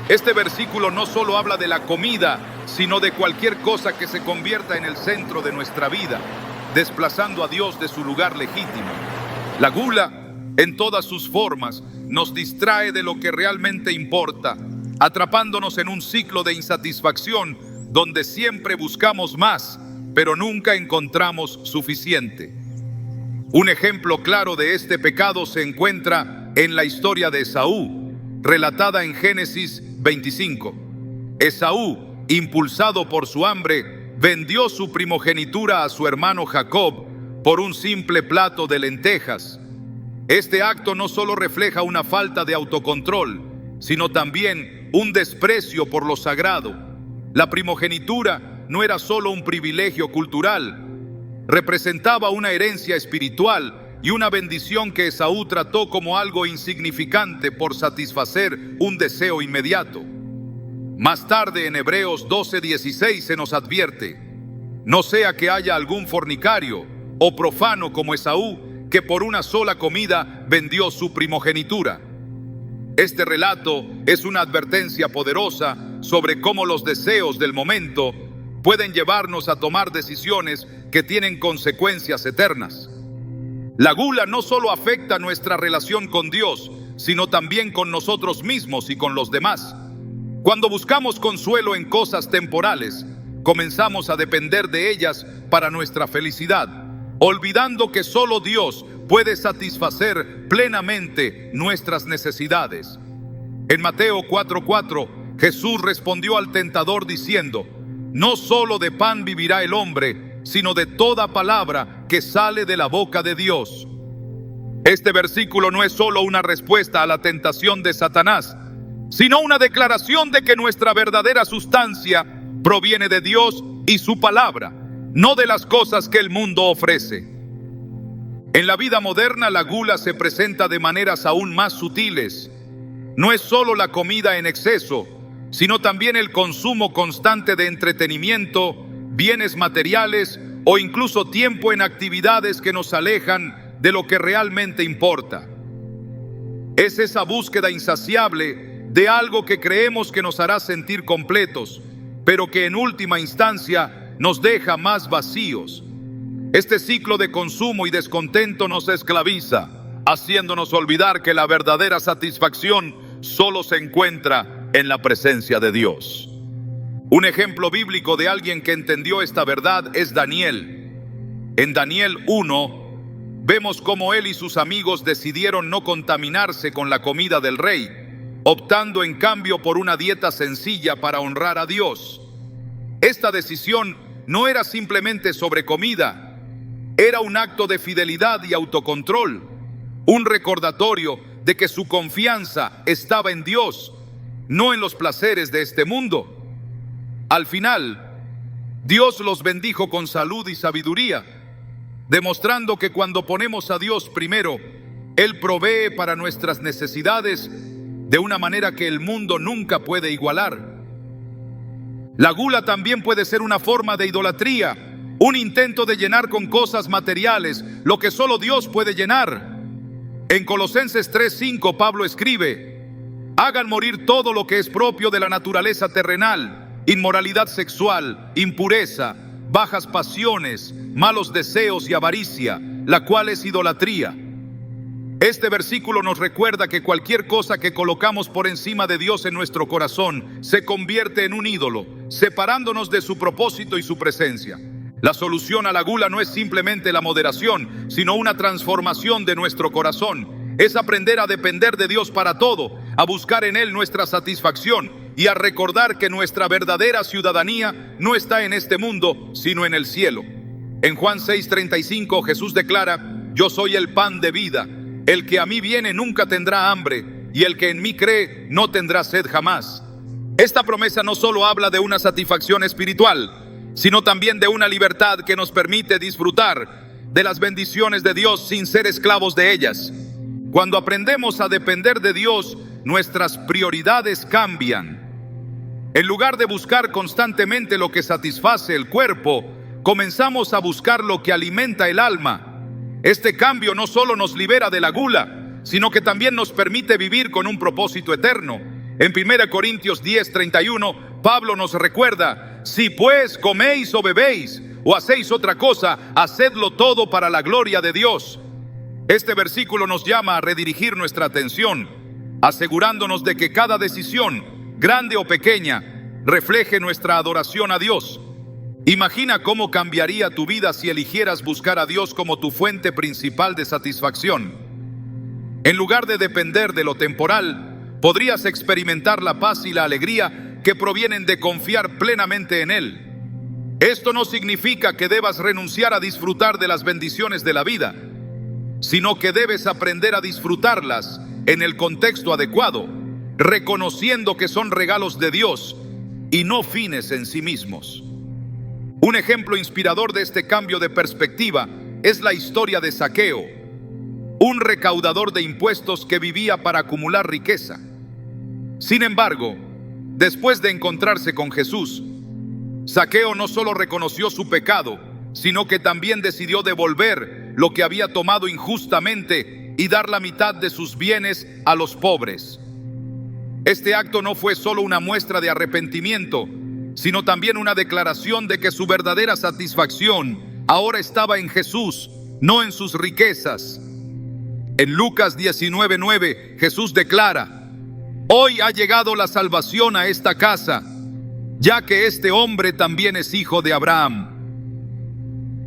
Este versículo no solo habla de la comida, sino de cualquier cosa que se convierta en el centro de nuestra vida, desplazando a Dios de su lugar legítimo. La gula, en todas sus formas, nos distrae de lo que realmente importa, atrapándonos en un ciclo de insatisfacción donde siempre buscamos más, pero nunca encontramos suficiente. Un ejemplo claro de este pecado se encuentra en la historia de Esaú, relatada en Génesis 25. Esaú, impulsado por su hambre, vendió su primogenitura a su hermano Jacob por un simple plato de lentejas. Este acto no solo refleja una falta de autocontrol, sino también un desprecio por lo sagrado. La primogenitura no era solo un privilegio cultural, representaba una herencia espiritual y una bendición que Esaú trató como algo insignificante por satisfacer un deseo inmediato. Más tarde en Hebreos 12:16 se nos advierte: no sea que haya algún fornicario o profano como Esaú, que por una sola comida vendió su primogenitura. Este relato es una advertencia poderosa sobre cómo los deseos del momento pueden llevarnos a tomar decisiones que tienen consecuencias eternas. La gula no solo afecta nuestra relación con Dios, sino también con nosotros mismos y con los demás. Cuando buscamos consuelo en cosas temporales, comenzamos a depender de ellas para nuestra felicidad, olvidando que solo Dios puede satisfacer plenamente nuestras necesidades. En Mateo 4:4, Jesús respondió al tentador diciendo: no solo de pan vivirá el hombre, sino de toda palabra que sale de la boca de Dios. Este versículo no es solo una respuesta a la tentación de Satanás, sino una declaración de que nuestra verdadera sustancia proviene de Dios y su palabra, no de las cosas que el mundo ofrece. En la vida moderna, la gula se presenta de maneras aún más sutiles. No es solo la comida en exceso, sino también el consumo constante de entretenimiento, bienes materiales o incluso tiempo en actividades que nos alejan de lo que realmente importa. Es esa búsqueda insaciable de algo que creemos que nos hará sentir completos, pero que en última instancia nos deja más vacíos. Este ciclo de consumo y descontento nos esclaviza, haciéndonos olvidar que la verdadera satisfacción solo se encuentra en la presencia de Dios. Un ejemplo bíblico de alguien que entendió esta verdad es Daniel. En Daniel 1, vemos cómo él y sus amigos decidieron no contaminarse con la comida del rey, optando en cambio por una dieta sencilla para honrar a Dios. Esta decisión no era simplemente sobre comida, era un acto de fidelidad y autocontrol, un recordatorio de que su confianza estaba en Dios, no en los placeres de este mundo. Al final, Dios los bendijo con salud y sabiduría, demostrando que cuando ponemos a Dios primero, Él provee para nuestras necesidades de una manera que el mundo nunca puede igualar. La gula también puede ser una forma de idolatría, un intento de llenar con cosas materiales lo que solo Dios puede llenar. En Colosenses 3:5 Pablo escribe: hagan morir todo lo que es propio de la naturaleza terrenal, inmoralidad sexual, impureza, bajas pasiones, malos deseos y avaricia, la cual es idolatría. Este versículo nos recuerda que cualquier cosa que colocamos por encima de Dios en nuestro corazón se convierte en un ídolo, separándonos de su propósito y su presencia. La solución a la gula no es simplemente la moderación, sino una transformación de nuestro corazón. Es aprender a depender de Dios para todo, a buscar en Él nuestra satisfacción y a recordar que nuestra verdadera ciudadanía no está en este mundo, sino en el cielo. En Juan 6:35 Jesús declara: yo soy el pan de vida. El que a mí viene nunca tendrá hambre, y el que en mí cree no tendrá sed jamás. Esta promesa no solo habla de una satisfacción espiritual, sino también de una libertad que nos permite disfrutar de las bendiciones de Dios sin ser esclavos de ellas. Cuando aprendemos a depender de Dios, nuestras prioridades cambian. En lugar de buscar constantemente lo que satisface el cuerpo, comenzamos a buscar lo que alimenta el alma. Este cambio no solo nos libera de la gula, sino que también nos permite vivir con un propósito eterno. En 1 Corintios 10:31, Pablo nos recuerda: si pues coméis o bebéis o hacéis otra cosa, hacedlo todo para la gloria de Dios. Este versículo nos llama a redirigir nuestra atención, asegurándonos de que cada decisión, grande o pequeña, refleje nuestra adoración a Dios. Imagina cómo cambiaría tu vida si eligieras buscar a Dios como tu fuente principal de satisfacción. En lugar de depender de lo temporal, podrías experimentar la paz y la alegría que provienen de confiar plenamente en Él. Esto no significa que debas renunciar a disfrutar de las bendiciones de la vida, sino que debes aprender a disfrutarlas en el contexto adecuado, reconociendo que son regalos de Dios y no fines en sí mismos. Un ejemplo inspirador de este cambio de perspectiva es la historia de Zaqueo, un recaudador de impuestos que vivía para acumular riqueza. Sin embargo, después de encontrarse con Jesús, Zaqueo no solo reconoció su pecado, sino que también decidió devolver lo que había tomado injustamente y dar la mitad de sus bienes a los pobres. Este acto no fue solo una muestra de arrepentimiento, sino también una declaración de que su verdadera satisfacción ahora estaba en Jesús, no en sus riquezas. En Lucas 19:9, Jesús declara: hoy ha llegado la salvación a esta casa, ya que este hombre también es hijo de Abraham.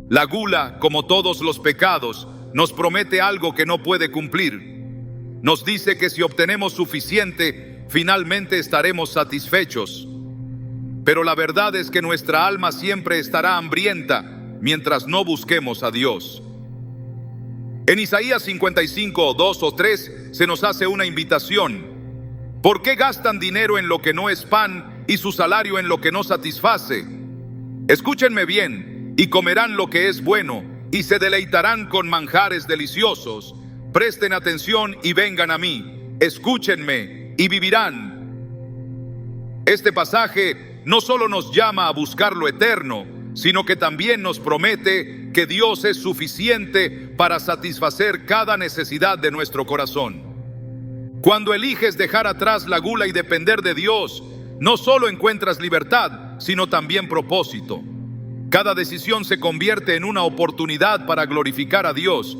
La gula, como todos los pecados, nos promete algo que no puede cumplir. Nos dice que si obtenemos suficiente, finalmente estaremos satisfechos. Pero la verdad es que nuestra alma siempre estará hambrienta mientras no busquemos a Dios. En Isaías 55:2 o 3 se nos hace una invitación. ¿Por qué gastan dinero en lo que no es pan y su salario en lo que no satisface? Escúchenme bien, y comerán lo que es bueno, y se deleitarán con manjares deliciosos. Presten atención y vengan a mí. Escúchenme y vivirán. Este pasaje no solo nos llama a buscar lo eterno, sino que también nos promete que Dios es suficiente para satisfacer cada necesidad de nuestro corazón. Cuando eliges dejar atrás la gula y depender de Dios, no solo encuentras libertad, sino también propósito. Cada decisión se convierte en una oportunidad para glorificar a Dios,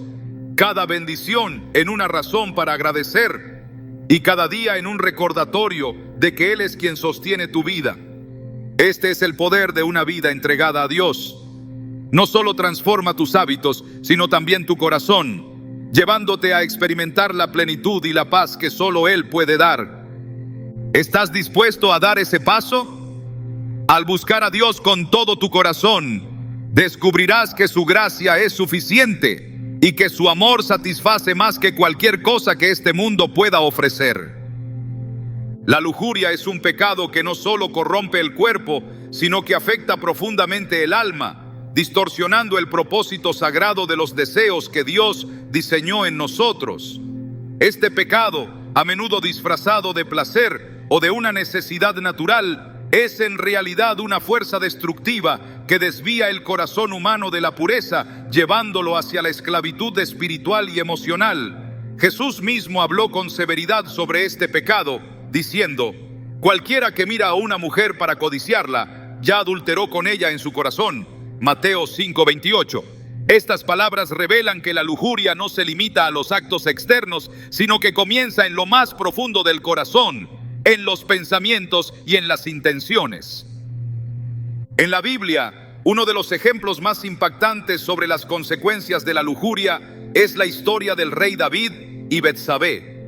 cada bendición en una razón para agradecer, y cada día en un recordatorio de que Él es quien sostiene tu vida. Este es el poder de una vida entregada a Dios. No solo transforma tus hábitos, sino también tu corazón, llevándote a experimentar la plenitud y la paz que solo Él puede dar. ¿Estás dispuesto a dar ese paso? Al buscar a Dios con todo tu corazón, descubrirás que su gracia es suficiente y que su amor satisface más que cualquier cosa que este mundo pueda ofrecer. La lujuria es un pecado que no solo corrompe el cuerpo, sino que afecta profundamente el alma, distorsionando el propósito sagrado de los deseos que Dios diseñó en nosotros. Este pecado, a menudo disfrazado de placer o de una necesidad natural, es en realidad una fuerza destructiva que desvía el corazón humano de la pureza, llevándolo hacia la esclavitud espiritual y emocional. Jesús mismo habló con severidad sobre este pecado, diciendo: cualquiera que mira a una mujer para codiciarla, ya adulteró con ella en su corazón. Mateo 5:28. Estas palabras revelan que la lujuria no se limita a los actos externos, sino que comienza en lo más profundo del corazón, en los pensamientos y en las intenciones. En la Biblia, uno de los ejemplos más impactantes sobre las consecuencias de la lujuria es la historia del rey David y Betsabé.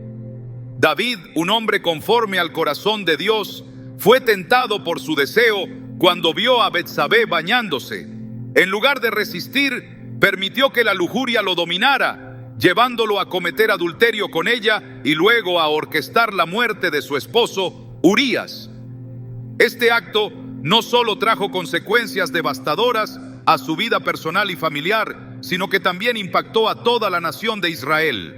David, un hombre conforme al corazón de Dios, fue tentado por su deseo cuando vio a Betsabé bañándose. En lugar de resistir, permitió que la lujuria lo dominara, llevándolo a cometer adulterio con ella y luego a orquestar la muerte de su esposo, Urías. Este acto no solo trajo consecuencias devastadoras a su vida personal y familiar, sino que también impactó a toda la nación de Israel.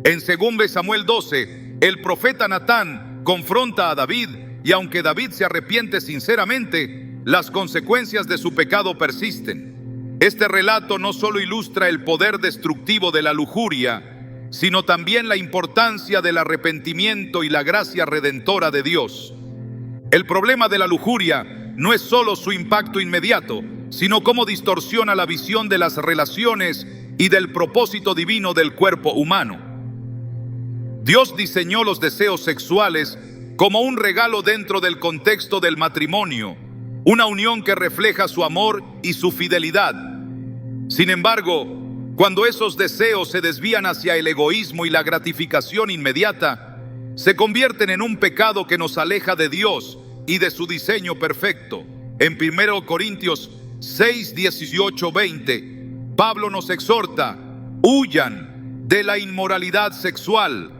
En 2 Samuel 12, el profeta Natán confronta a David, y aunque David se arrepiente sinceramente, las consecuencias de su pecado persisten. Este relato no solo ilustra el poder destructivo de la lujuria, sino también la importancia del arrepentimiento y la gracia redentora de Dios. El problema de la lujuria no es solo su impacto inmediato, sino cómo distorsiona la visión de las relaciones y del propósito divino del cuerpo humano. Dios diseñó los deseos sexuales como un regalo dentro del contexto del matrimonio, una unión que refleja su amor y su fidelidad. Sin embargo, cuando esos deseos se desvían hacia el egoísmo y la gratificación inmediata, se convierten en un pecado que nos aleja de Dios y de su diseño perfecto. En 1 Corintios 6, 18, 20, Pablo nos exhorta: huyan de la inmoralidad sexual.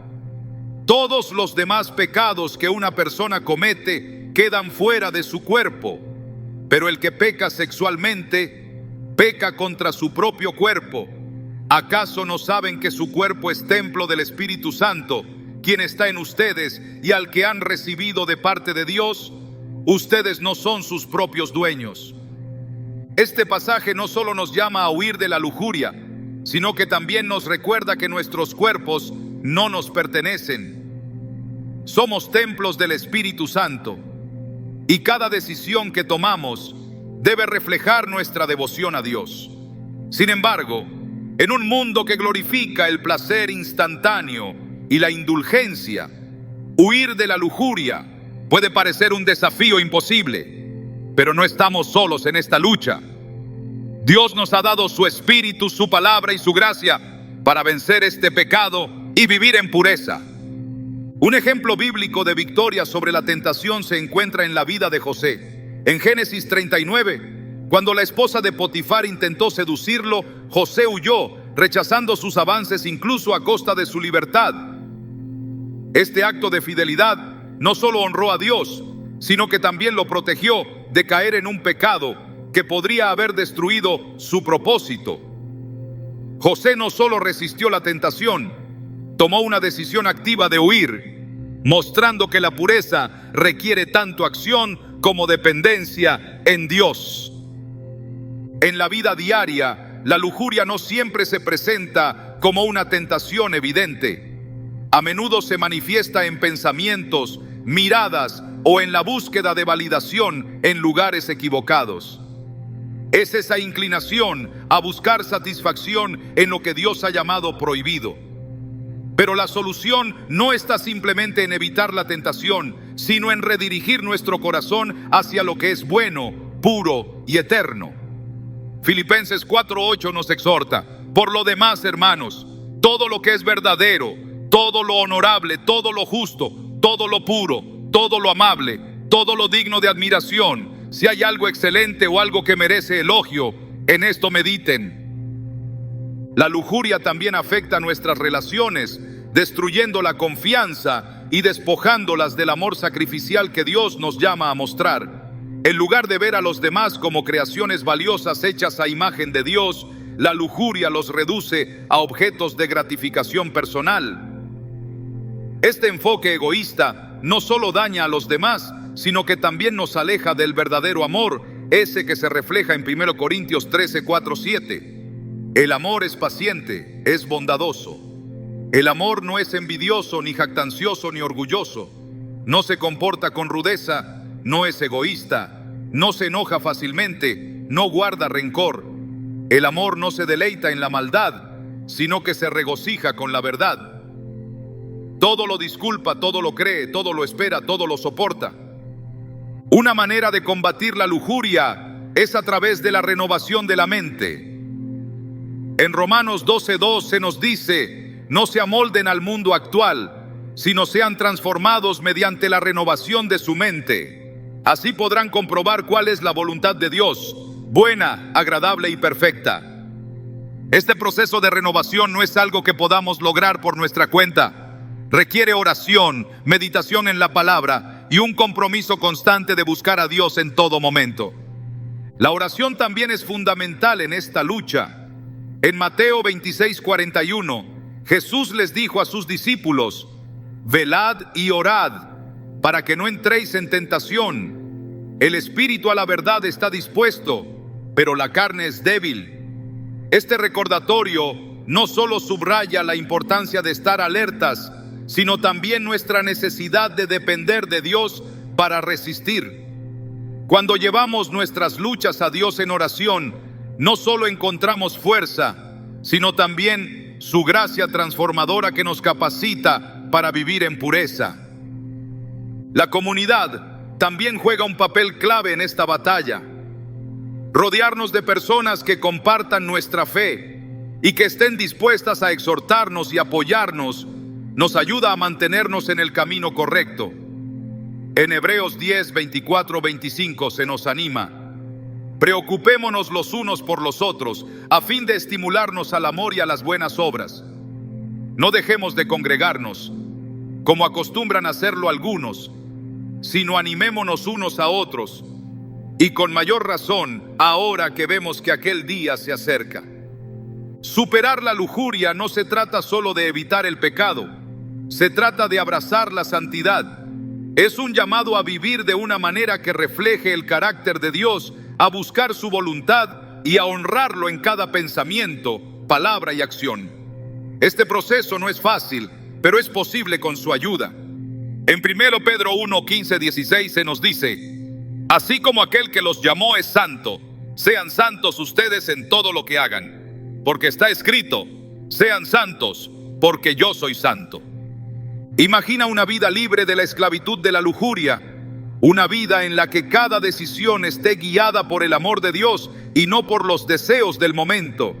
Todos los demás pecados que una persona comete quedan fuera de su cuerpo, pero el que peca sexualmente peca contra su propio cuerpo. ¿Acaso no saben que su cuerpo es templo del Espíritu Santo, quien está en ustedes y al que han recibido de parte de Dios? Ustedes no son sus propios dueños. Este pasaje no solo nos llama a huir de la lujuria, sino que también nos recuerda que nuestros cuerpos no nos pertenecen. Somos templos del Espíritu Santo, y cada decisión que tomamos debe reflejar nuestra devoción a Dios. Sin embargo, en un mundo que glorifica el placer instantáneo y la indulgencia, huir de la lujuria puede parecer un desafío imposible, pero no estamos solos en esta lucha. Dios nos ha dado su Espíritu, su palabra y su gracia para vencer este pecado y vivir en pureza. Un ejemplo bíblico de victoria sobre la tentación se encuentra en la vida de José. En Génesis 39, cuando la esposa de Potifar intentó seducirlo, José huyó, rechazando sus avances incluso a costa de su libertad. Este acto de fidelidad no solo honró a Dios, sino que también lo protegió de caer en un pecado que podría haber destruido su propósito. José no solo resistió la tentación, tomó una decisión activa de huir, mostrando que la pureza requiere tanto acción como dependencia en Dios. En la vida diaria, la lujuria no siempre se presenta como una tentación evidente. A menudo se manifiesta en pensamientos, miradas o en la búsqueda de validación en lugares equivocados. Es esa inclinación a buscar satisfacción en lo que Dios ha llamado prohibido. Pero la solución no está simplemente en evitar la tentación, sino en redirigir nuestro corazón hacia lo que es bueno, puro y eterno. Filipenses 4:8 nos exhorta: por lo demás, hermanos, todo lo que es verdadero, todo lo honorable, todo lo justo, todo lo puro, todo lo amable, todo lo digno de admiración, si hay algo excelente o algo que merece elogio, en esto mediten. La lujuria también afecta nuestras relaciones, destruyendo la confianza y despojándolas del amor sacrificial que Dios nos llama a mostrar. En lugar de ver a los demás como creaciones valiosas hechas a imagen de Dios, la lujuria los reduce a objetos de gratificación personal. Este enfoque egoísta no solo daña a los demás, sino que también nos aleja del verdadero amor, ese que se refleja en 1 Corintios 13, 4, 7. El amor es paciente, es bondadoso. El amor no es envidioso, ni jactancioso, ni orgulloso. No se comporta con rudeza, no es egoísta, no se enoja fácilmente, no guarda rencor. El amor no se deleita en la maldad, sino que se regocija con la verdad. Todo lo disculpa, todo lo cree, todo lo espera, todo lo soporta. Una manera de combatir la lujuria es a través de la renovación de la mente. En Romanos 12:2 se nos dice: no se amolden al mundo actual, sino sean transformados mediante la renovación de su mente. Así podrán comprobar cuál es la voluntad de Dios, buena, agradable y perfecta. Este proceso de renovación no es algo que podamos lograr por nuestra cuenta. Requiere oración, meditación en la palabra y un compromiso constante de buscar a Dios en todo momento. La oración también es fundamental en esta lucha. En Mateo 26:41, Jesús les dijo a sus discípulos: velad y orad, para que no entréis en tentación. El espíritu a la verdad está dispuesto, pero la carne es débil. Este recordatorio no solo subraya la importancia de estar alertas, sino también nuestra necesidad de depender de Dios para resistir. Cuando llevamos nuestras luchas a Dios en oración, no solo encontramos fuerza, sino también su gracia transformadora que nos capacita para vivir en pureza. La comunidad también juega un papel clave en esta batalla. Rodearnos de personas que compartan nuestra fe y que estén dispuestas a exhortarnos y apoyarnos nos ayuda a mantenernos en el camino correcto. En Hebreos 10, 24, 25 se nos anima: preocupémonos los unos por los otros, a fin de estimularnos al amor y a las buenas obras. No dejemos de congregarnos, como acostumbran hacerlo algunos, sino animémonos unos a otros, y con mayor razón ahora que vemos que aquel día se acerca. Superar la lujuria no se trata solo de evitar el pecado, se trata de abrazar la santidad. Es un llamado a vivir de una manera que refleje el carácter de Dios, a buscar su voluntad y a honrarlo en cada pensamiento, palabra y acción. Este proceso no es fácil, pero es posible con su ayuda. En 1 Pedro 1, 15, 16 se nos dice: así como aquel que los llamó es santo, sean santos ustedes en todo lo que hagan, porque está escrito: sean santos, porque yo soy santo. Imagina una vida libre de la esclavitud de la lujuria, una vida en la que cada decisión esté guiada por el amor de Dios y no por los deseos del momento.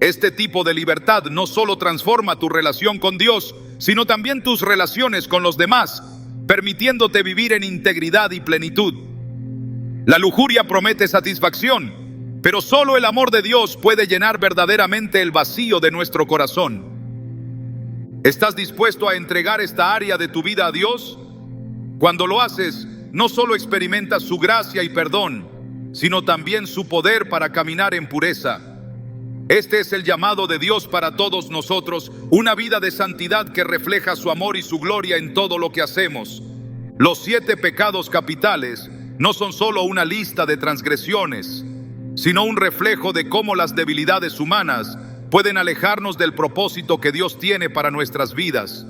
Este tipo de libertad no solo transforma tu relación con Dios, sino también tus relaciones con los demás, permitiéndote vivir en integridad y plenitud. La lujuria promete satisfacción, pero solo el amor de Dios puede llenar verdaderamente el vacío de nuestro corazón. ¿Estás dispuesto a entregar esta área de tu vida a Dios? Cuando lo haces, no solo experimentas su gracia y perdón, sino también su poder para caminar en pureza. Este es el llamado de Dios para todos nosotros, una vida de santidad que refleja su amor y su gloria en todo lo que hacemos. Los 7 pecados capitales no son solo una lista de transgresiones, sino un reflejo de cómo las debilidades humanas pueden alejarnos del propósito que Dios tiene para nuestras vidas.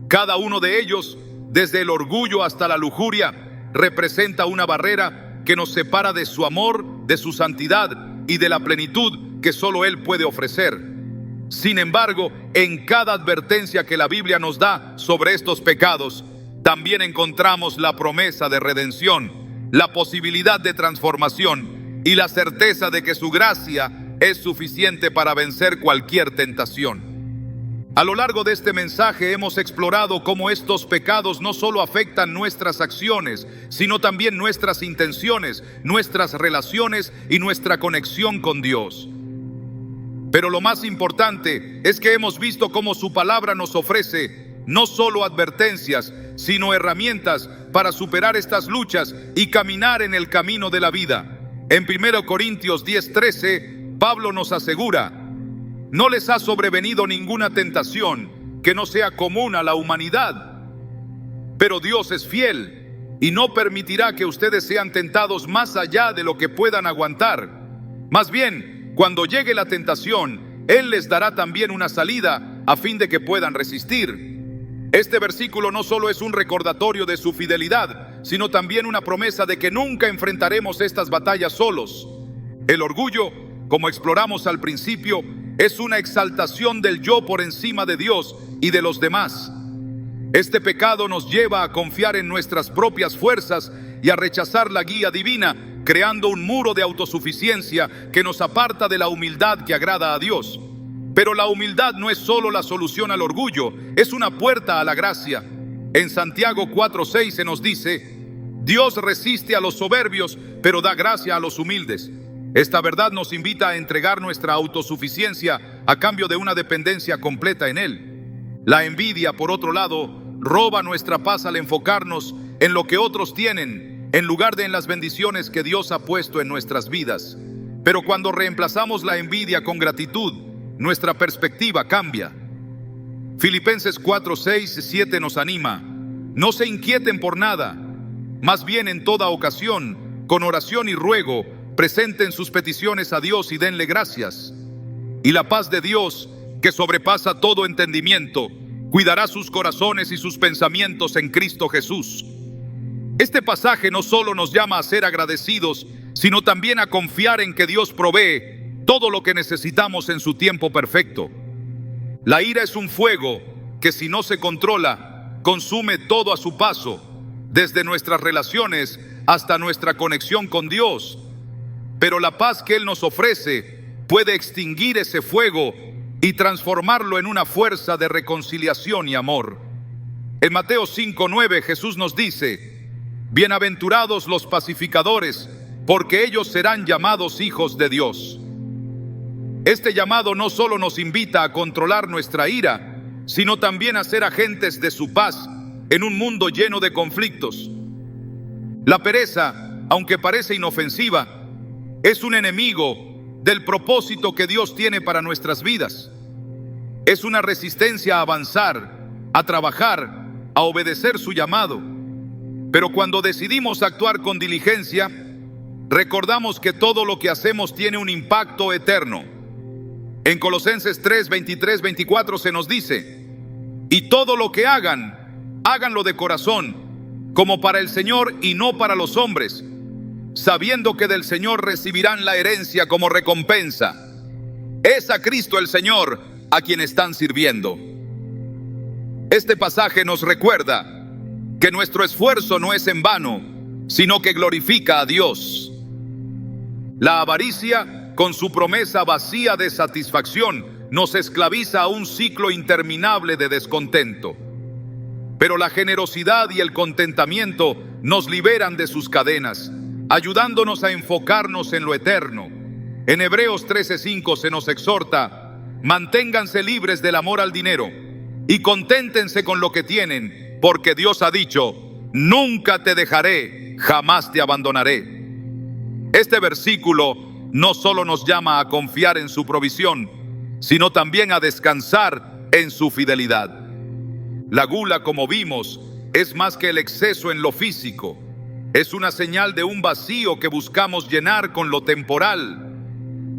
Cada uno de ellos, desde el orgullo hasta la lujuria, representa una barrera que nos separa de su amor, de su santidad y de la plenitud que solo Él puede ofrecer. Sin embargo, en cada advertencia que la Biblia nos da sobre estos pecados, también encontramos la promesa de redención, la posibilidad de transformación y la certeza de que su gracia es suficiente para vencer cualquier tentación. A lo largo de este mensaje hemos explorado cómo estos pecados no solo afectan nuestras acciones, sino también nuestras intenciones, nuestras relaciones y nuestra conexión con Dios. Pero lo más importante es que hemos visto cómo su palabra nos ofrece no solo advertencias, sino herramientas para superar estas luchas y caminar en el camino de la vida. En 1 Corintios 10:13, Pablo nos asegura: no les ha sobrevenido ninguna tentación que no sea común a la humanidad, pero Dios es fiel y no permitirá que ustedes sean tentados más allá de lo que puedan aguantar. Más bien, cuando llegue la tentación, Él les dará también una salida a fin de que puedan resistir. Este versículo no solo es un recordatorio de su fidelidad, sino también una promesa de que nunca enfrentaremos estas batallas solos. El orgullo, como exploramos al principio, es una exaltación del yo por encima de Dios y de los demás. Este pecado nos lleva a confiar en nuestras propias fuerzas y a rechazar la guía divina, creando un muro de autosuficiencia que nos aparta de la humildad que agrada a Dios. Pero la humildad no es solo la solución al orgullo, es una puerta a la gracia. En Santiago 4:6 se nos dice: Dios resiste a los soberbios, pero da gracia a los humildes. Esta verdad nos invita a entregar nuestra autosuficiencia a cambio de una dependencia completa en Él. La envidia, por otro lado, roba nuestra paz al enfocarnos en lo que otros tienen, en lugar de en las bendiciones que Dios ha puesto en nuestras vidas. Pero cuando reemplazamos la envidia con gratitud, nuestra perspectiva cambia. Filipenses 4:6-7 nos anima: no se inquieten por nada, más bien en toda ocasión, con oración y ruego, presenten sus peticiones a Dios y denle gracias. Y la paz de Dios, que sobrepasa todo entendimiento, cuidará sus corazones y sus pensamientos en Cristo Jesús. Este pasaje no solo nos llama a ser agradecidos, sino también a confiar en que Dios provee todo lo que necesitamos en su tiempo perfecto. La ira es un fuego que, si no se controla, consume todo a su paso, desde nuestras relaciones hasta nuestra conexión con Dios. Pero la paz que Él nos ofrece puede extinguir ese fuego y transformarlo en una fuerza de reconciliación y amor. En Mateo 5:9 Jesús nos dice: bienaventurados los pacificadores, porque ellos serán llamados hijos de Dios. Este llamado no solo nos invita a controlar nuestra ira, sino también a ser agentes de su paz en un mundo lleno de conflictos. La pereza, aunque parece inofensiva, es un enemigo del propósito que Dios tiene para nuestras vidas. Es una resistencia a avanzar, a trabajar, a obedecer su llamado. Pero cuando decidimos actuar con diligencia, recordamos que todo lo que hacemos tiene un impacto eterno. En Colosenses 3:23-24 se nos dice: y todo lo que hagan, háganlo de corazón, como para el Señor y no para los hombres, sabiendo que del Señor recibirán la herencia como recompensa. Es a Cristo el Señor a quien están sirviendo. Este pasaje nos recuerda que nuestro esfuerzo no es en vano, sino que glorifica a Dios. La avaricia, con su promesa vacía de satisfacción, nos esclaviza a un ciclo interminable de descontento. Pero la generosidad y el contentamiento nos liberan de sus cadenas, ayudándonos a enfocarnos en lo eterno. En Hebreos 13:5 se nos exhorta: manténganse libres del amor al dinero y conténtense con lo que tienen, porque Dios ha dicho: nunca te dejaré, jamás te abandonaré. Este versículo no solo nos llama a confiar en su provisión, sino también a descansar en su fidelidad. La gula, como vimos, es más que el exceso en lo físico. Es una señal de un vacío que buscamos llenar con lo temporal.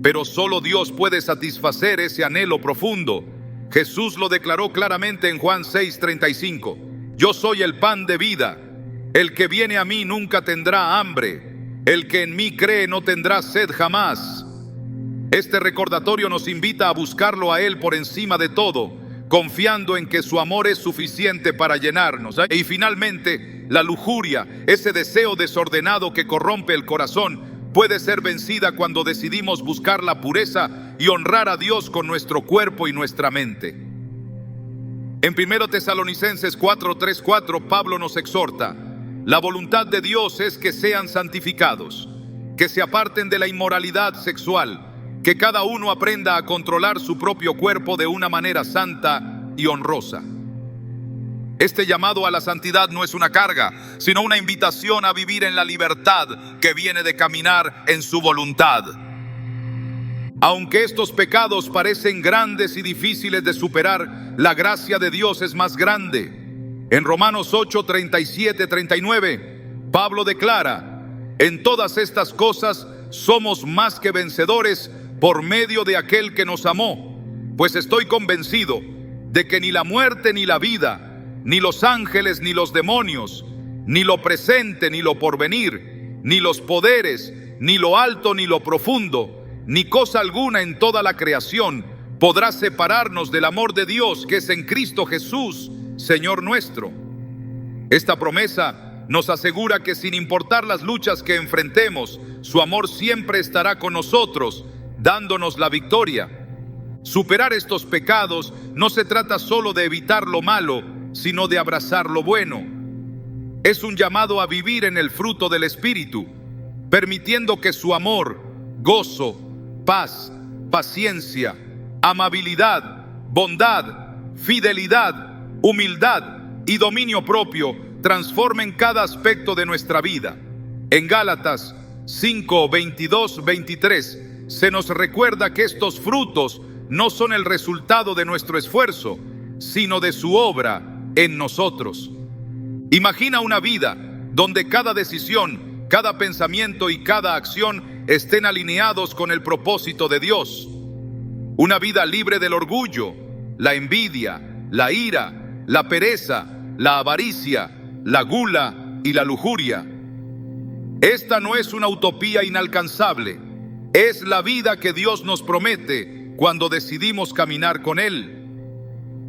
Pero solo Dios puede satisfacer ese anhelo profundo. Jesús lo declaró claramente en Juan 6:35. Yo soy el pan de vida. El que viene a mí nunca tendrá hambre. El que en mí cree no tendrá sed jamás. Este recordatorio nos invita a buscarlo a Él por encima de todo, confiando en que su amor es suficiente para llenarnos. Y finalmente, la lujuria, ese deseo desordenado que corrompe el corazón, puede ser vencida cuando decidimos buscar la pureza y honrar a Dios con nuestro cuerpo y nuestra mente. En 1 Tesalonicenses 4:3-4, Pablo nos exhorta: la voluntad de Dios es que sean santificados, que se aparten de la inmoralidad sexual, que cada uno aprenda a controlar su propio cuerpo de una manera santa y honrosa. Este llamado a la santidad no es una carga, sino una invitación a vivir en la libertad que viene de caminar en su voluntad. Aunque estos pecados parecen grandes y difíciles de superar, la gracia de Dios es más grande. En Romanos 8:37-39, Pablo declara: en todas estas cosas somos más que vencedores por medio de aquel que nos amó, pues estoy convencido de que ni la muerte ni la vida, ni los ángeles ni los demonios, ni lo presente ni lo porvenir, ni los poderes, ni lo alto ni lo profundo, ni cosa alguna en toda la creación podrá separarnos del amor de Dios que es en Cristo Jesús, Señor nuestro. Esta promesa nos asegura que sin importar las luchas que enfrentemos, su amor siempre estará con nosotros, dándonos la victoria. Superar estos pecados no se trata solo de evitar lo malo, sino de abrazar lo bueno. Es un llamado a vivir en el fruto del Espíritu, permitiendo que su amor, gozo, paz, paciencia, amabilidad, bondad, fidelidad, humildad y dominio propio transformen cada aspecto de nuestra vida. En Gálatas 5:22-23 se nos recuerda que estos frutos no son el resultado de nuestro esfuerzo, sino de su obra en nosotros. Imagina una vida donde cada decisión, cada pensamiento y cada acción estén alineados con el propósito de Dios. Una vida libre del orgullo, la envidia, la ira, la pereza, la avaricia, la gula y la lujuria. Esta no es una utopía inalcanzable, es la vida que Dios nos promete cuando decidimos caminar con Él.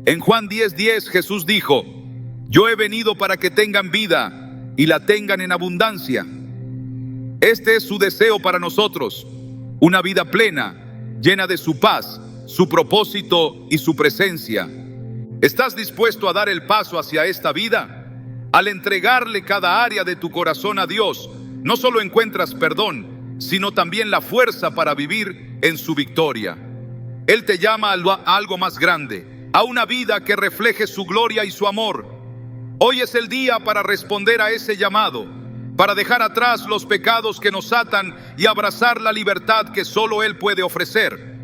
En Juan 10:10 Jesús dijo: yo he venido para que tengan vida y la tengan en abundancia. Este es su deseo para nosotros, una vida plena, llena de su paz, su propósito y su presencia. ¿Estás dispuesto a dar el paso hacia esta vida? Al entregarle cada área de tu corazón a Dios, no solo encuentras perdón, sino también la fuerza para vivir en su victoria. Él te llama a algo más grande, a una vida que refleje su gloria y su amor. Hoy es el día para responder a ese llamado, para dejar atrás los pecados que nos atan y abrazar la libertad que solo Él puede ofrecer.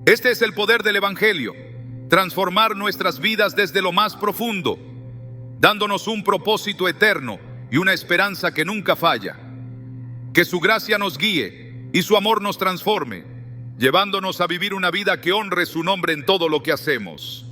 Este es el poder del Evangelio, transformar nuestras vidas desde lo más profundo, dándonos un propósito eterno y una esperanza que nunca falla. Que su gracia nos guíe y su amor nos transforme, llevándonos a vivir una vida que honre su nombre en todo lo que hacemos.